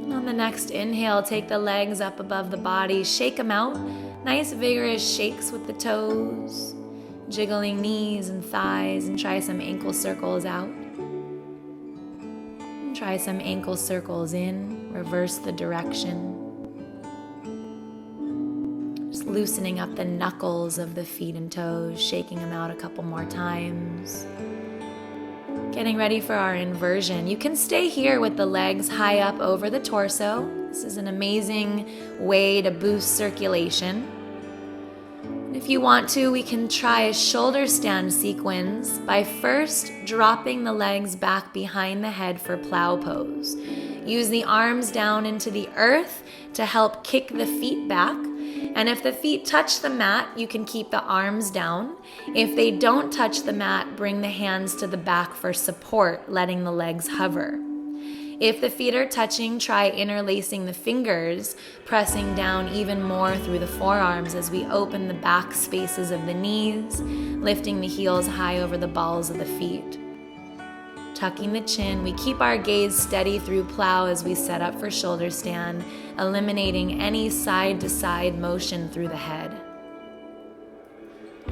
And on the next inhale, take the legs up above the body, shake them out. Nice vigorous shakes with the toes, jiggling knees and thighs, and try some ankle circles out. And try some ankle circles in, reverse the direction. Just loosening up the knuckles of the feet and toes, shaking them out a couple more times. Getting ready for our inversion. You can stay here with the legs high up over the torso. This is an amazing way to boost circulation. If you want to, we can try a shoulder stand sequence by first dropping the legs back behind the head for plow pose. Use the arms down into the earth to help kick the feet back. And if the feet touch the mat, you can keep the arms down. If they don't touch the mat, bring the hands to the back for support, letting the legs hover. If the feet are touching, try interlacing the fingers, pressing down even more through the forearms as we open the back spaces of the knees, lifting the heels high over the balls of the feet. Tucking the chin, we keep our gaze steady through plow as we set up for shoulder stand, eliminating any side-to-side motion through the head.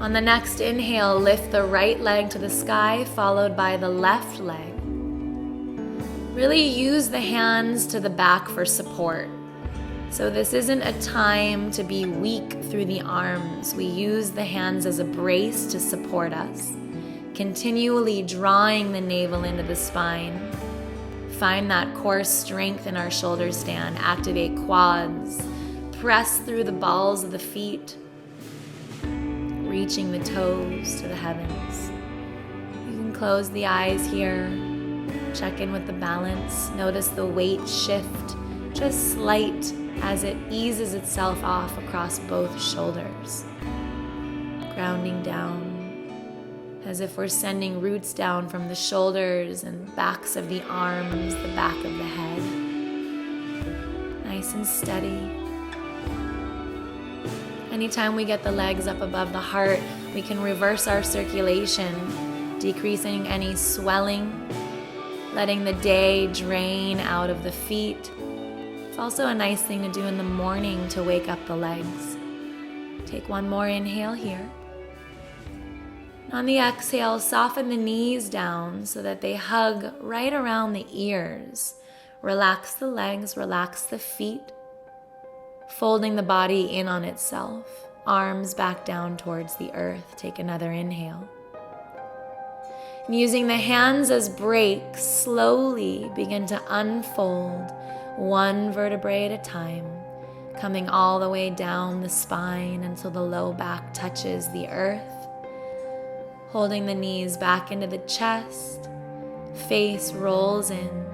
On the next inhale, lift the right leg to the sky, followed by the left leg. Really use the hands to the back for support. So this isn't a time to be weak through the arms. We use the hands as a brace to support us, continually drawing the navel into the spine. Find that core strength in our shoulder stand. Activate quads. Press through the balls of the feet, reaching the toes to the heavens. You can close the eyes here. Check in with the balance. Notice the weight shift, just slight, as it eases itself off across both shoulders. Grounding down, as if we're sending roots down from the shoulders and backs of the arms, the back of the head. Nice and steady. Anytime we get the legs up above the heart, we can reverse our circulation, decreasing any swelling, letting the day drain out of the feet, also a nice thing to do in the morning to wake up the legs. Take one more inhale here. On the exhale, soften the knees down so that they hug right around the ears. Relax the legs, relax the feet, folding the body in on itself. Arms back down towards the earth. Take another inhale. And using the hands as brakes, slowly begin to unfold one vertebrae at a time, coming all the way down the spine until the low back touches the earth. Holding the knees back into the chest, face rolls in,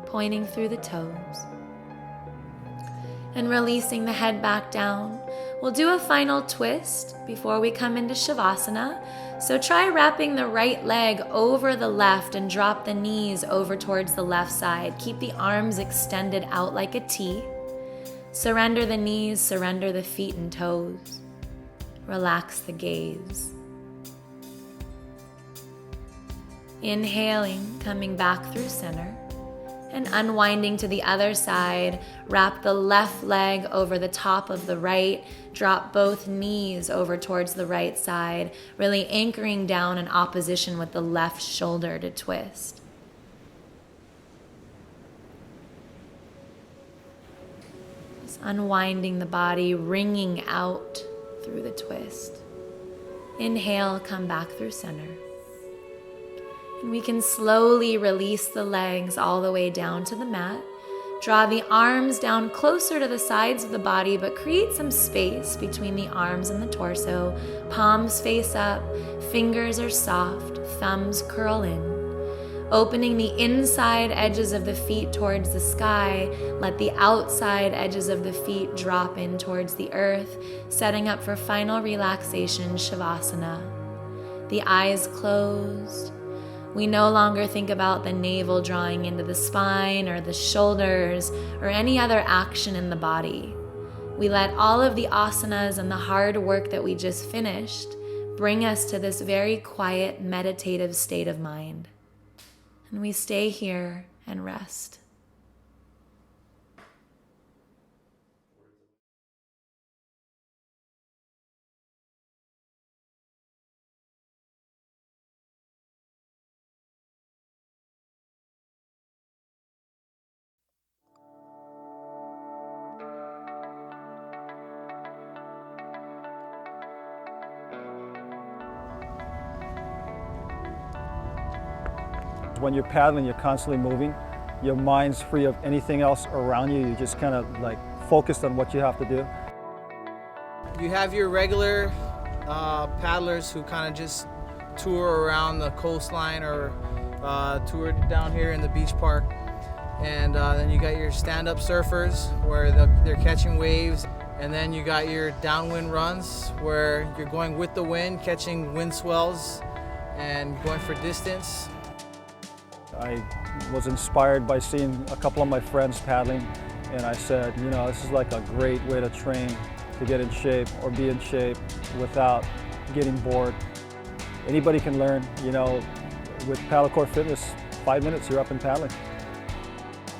pointing through the toes. And releasing the head back down. We'll do a final twist before we come into Shavasana. So try wrapping the right leg over the left and drop the knees over towards the left side. Keep the arms extended out like a T. Surrender the knees, surrender the feet and toes. Relax the gaze. Inhaling, coming back through center. And unwinding to the other side, wrap the left leg over the top of the right, drop both knees over towards the right side, really anchoring down in opposition with the left shoulder to twist. Just unwinding the body, wringing out through the twist. Inhale, come back through center. And we can slowly release the legs all the way down to the mat. Draw the arms down closer to the sides of the body, but create some space between the arms and the torso. Palms face up, fingers are soft, thumbs curl in. Opening the inside edges of the feet towards the sky, let the outside edges of the feet drop in towards the earth, setting up for final relaxation, Shavasana. The eyes closed. We no longer think about the navel drawing into the spine or the shoulders or any other action in the body. We let all of the asanas and the hard work that we just finished bring us to this very quiet, meditative state of mind. And we stay here and rest. When you're paddling, you're constantly moving. Your mind's free of anything else around you. You're just kind of like focused on what you have to do. You have your regular paddlers who kind of just tour around the coastline or tour down here in the beach park. And then you got your stand-up surfers where they're catching waves. And then you got your downwind runs where you're going with the wind, catching wind swells and going for distance. I was inspired by seeing a couple of my friends paddling, and I said, you know, this is like a great way to train to get in shape or be in shape without getting bored. Anybody can learn, you know, with Paddle Core Fitness, 5 minutes, you're up and paddling.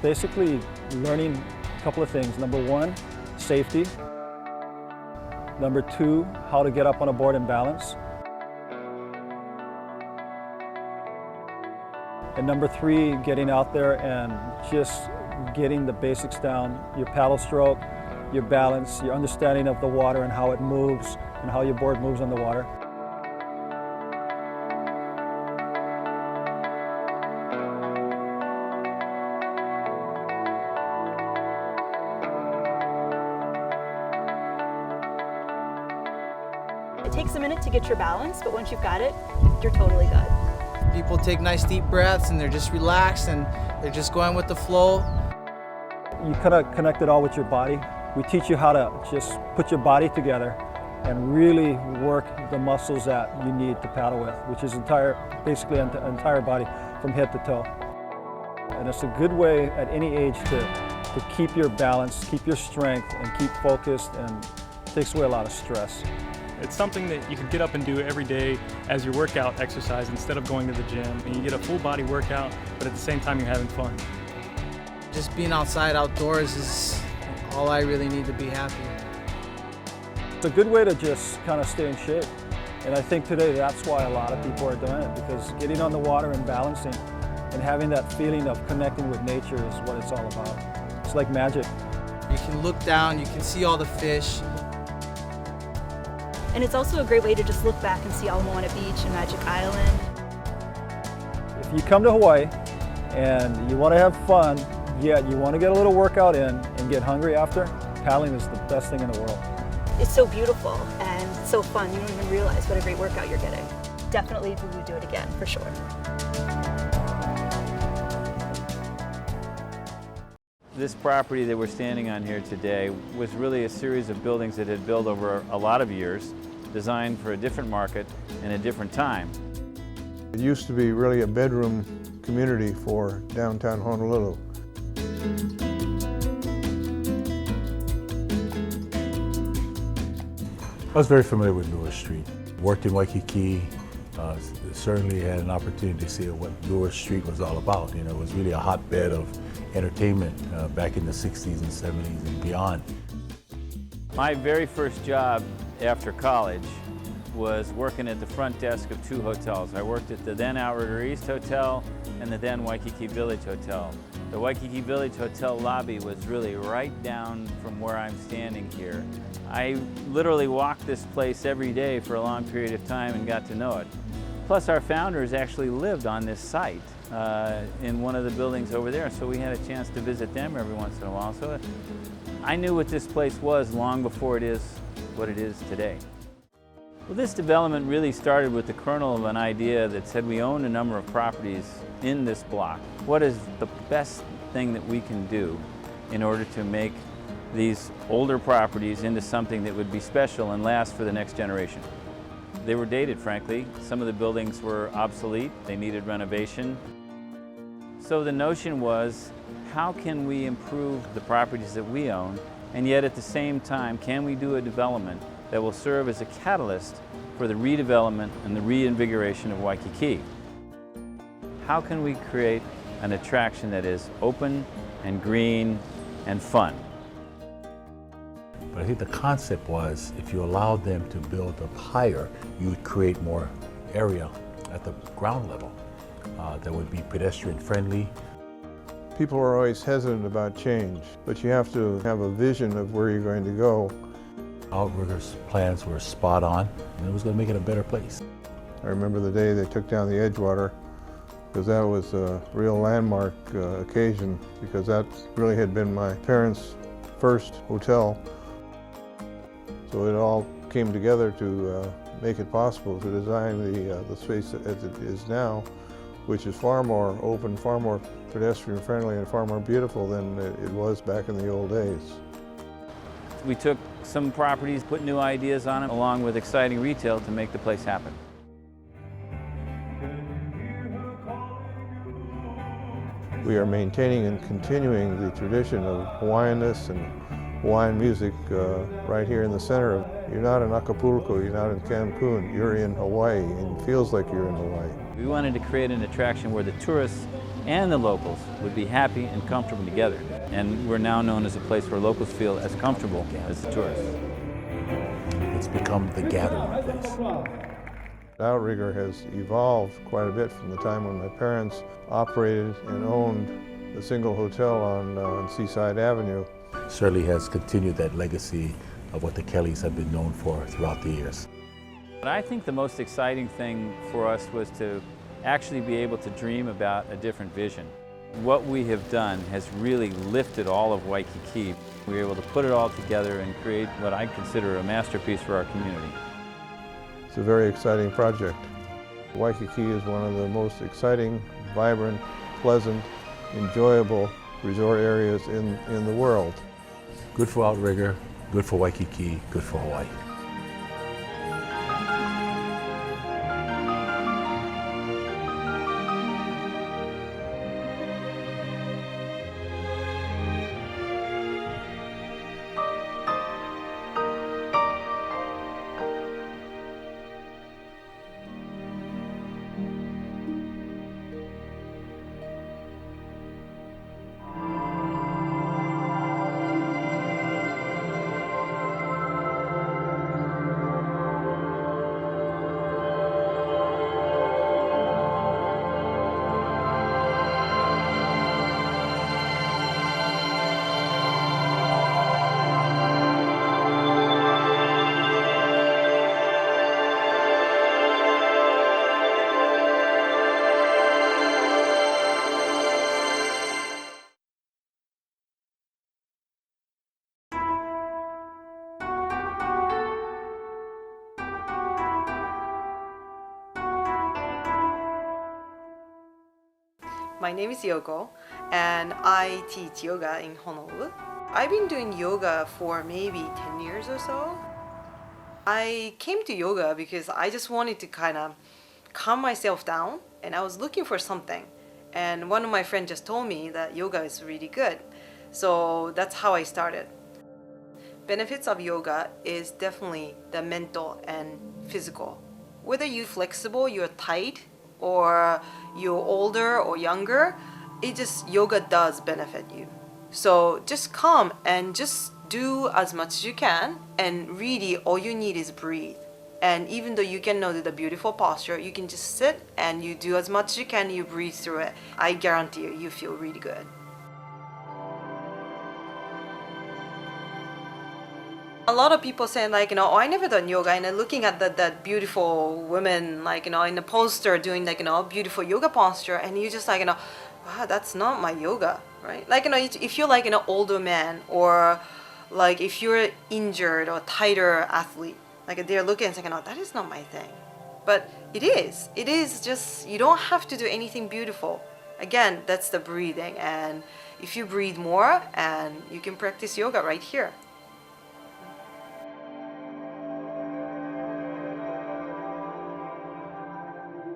Basically, learning a couple of things. Number one, safety. Number two, how to get up on a board and balance. And number three, getting out there and just getting the basics down. Your paddle stroke, your balance, your understanding of the water and how it moves and how your board moves on the water. It takes a minute to get your balance, but once you've got it, you're totally good. People take nice deep breaths and they're just relaxed and they're just going with the flow. You kind of connect it all with your body. We teach you how to just put your body together and really work the muscles that you need to paddle with, which is basically entire body from head to toe. And it's a good way at any age to keep your balance, keep your strength, and keep focused, and it takes away a lot of stress. It's something that you can get up and do every day as your workout exercise instead of going to the gym. And you get a full body workout, but at the same time you're having fun. just being outside, outdoors is all I really need to be happy. It's a good way to just kind of stay in shape. And I think today that's why a lot of people are doing it, because getting on the water and balancing and having that feeling of connecting with nature is what it's all about. It's like magic. You can look down, you can see all the fish. And it's also a great way to just look back and see Aloha Beach and Magic Island. If you come to Hawaii and you want to have fun, yet you want to get a little workout in and get hungry after, paddling is the best thing in the world. It's so beautiful and so fun. You don't even realize what a great workout you're getting. Definitely we would do it again, for sure. This property that we're standing on here today was really a series of buildings that had built over a lot of years, designed for a different market and a different time. It used to be really a bedroom community for downtown Honolulu. I was very familiar with Lewis Street. Worked in Waikiki, certainly had an opportunity to see what Lewis Street was all about. You know, it was really a hotbed of entertainment back in the 60s and 70s and beyond. My very first job after college was working at the front desk of two hotels. I worked at the then Outrigger East Hotel and the then Waikiki Village Hotel. The Waikiki Village Hotel lobby was really right down from where I'm standing here. I literally walked this place every day for a long period of time and got to know it. Plus our founders actually lived on this site in one of the buildings over there, so we had a chance to visit them every once in a while. So I knew what this place was long before it is what it is today. Well, this development really started with the kernel of an idea that said we own a number of properties in this block. What is the best thing that we can do in order to make these older properties into something that would be special and last for the next generation? They were dated, frankly. Some of the buildings were obsolete. They needed renovation. So the notion was, how can we improve the properties that we own, and yet at the same time, can we do a development that will serve as a catalyst for the redevelopment and the reinvigoration of Waikiki? How can we create an attraction that is open and green and fun? But I think the concept was, if you allowed them to build up higher, you would create more area at the ground level that would be pedestrian friendly. People are always hesitant about change, but you have to have a vision of where you're going to go. Outrigger's plans were spot on, and it was going to make it a better place. I remember the day they took down the Edgewater, because that was a real landmark occasion, because that really had been my parents' first hotel. So it all came together to make it possible to design the space as it is now, which is far more open, far more pedestrian friendly, and far more beautiful than it was back in the old days. We took some properties, put new ideas on them, along with exciting retail to make the place happen. We are maintaining and continuing the tradition of Hawaiianness and Hawaiian music right here in the center of. You're not in Acapulco, you're not in Cancun, you're in Hawaii, and it feels like you're in Hawaii. We wanted to create an attraction where the tourists and the locals would be happy and comfortable together. And we're now known as a place where locals feel as comfortable as the tourists. It's become the gathering place. Outrigger has evolved quite a bit from the time when my parents operated and owned a single hotel on Seaside Avenue. Certainly has continued that legacy of what the Kellys have been known for throughout the years. But I think the most exciting thing for us was to actually be able to dream about a different vision. What we have done has really lifted all of Waikiki. We were able to put it all together and create what I consider a masterpiece for our community. It's a very exciting project. Waikiki is one of the most exciting, vibrant, pleasant, enjoyable resort areas in the world. Good for Outrigger, good for Waikiki, good for Hawaii. My name is Yoko, and I teach yoga in Honolulu. I've been doing yoga for maybe 10 years or so. I came to yoga because I just wanted to kind of calm myself down, and I was looking for something. And one of my friends just told me that yoga is really good. So that's how I started. Benefits of yoga is definitely the mental and physical. Whether you're flexible, you're tight, or you're older or younger, yoga does benefit you. So just come and just do as much as you can, and really all you need is breathe. And even though you cannot do the beautiful posture, you can just sit and you do as much as you can, you breathe through it. I guarantee you, you feel really good. A lot of people saying like, oh, I never done yoga, and then looking at that beautiful women, like, in the poster doing like, beautiful yoga posture, and you just like, wow, that's not my yoga, right? Like, if you're like an older man, or like if you're injured or tighter athlete, like they're looking and saying, that is not my thing. But it is just, you don't have to do anything beautiful. Again, that's the breathing. And if you breathe more, and you can practice yoga right here.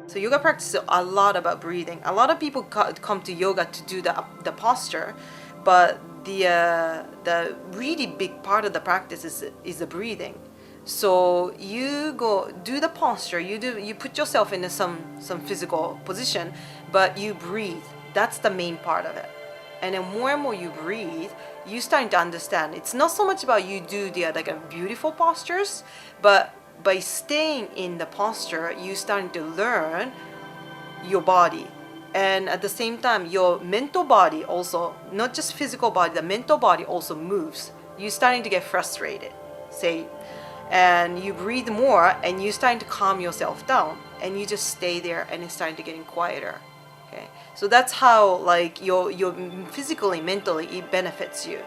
So yoga practice is a lot about breathing. A lot of people come to yoga to do the posture, but the really big part of the practice is the breathing. So you go do the posture, you put yourself in some physical position, but you breathe. That's the main part of it. And then more and more you breathe, you starting to understand. It's not so much about you do the beautiful postures, but by staying in the posture, you starting to learn your body. And at the same time, your mental body also, not just physical body, the mental body also moves. You're starting to get frustrated, say, and you breathe more, and you're starting to calm yourself down, and you just stay there, and it's starting to getting quieter. Okay, so that's how like your physically, mentally, it benefits you.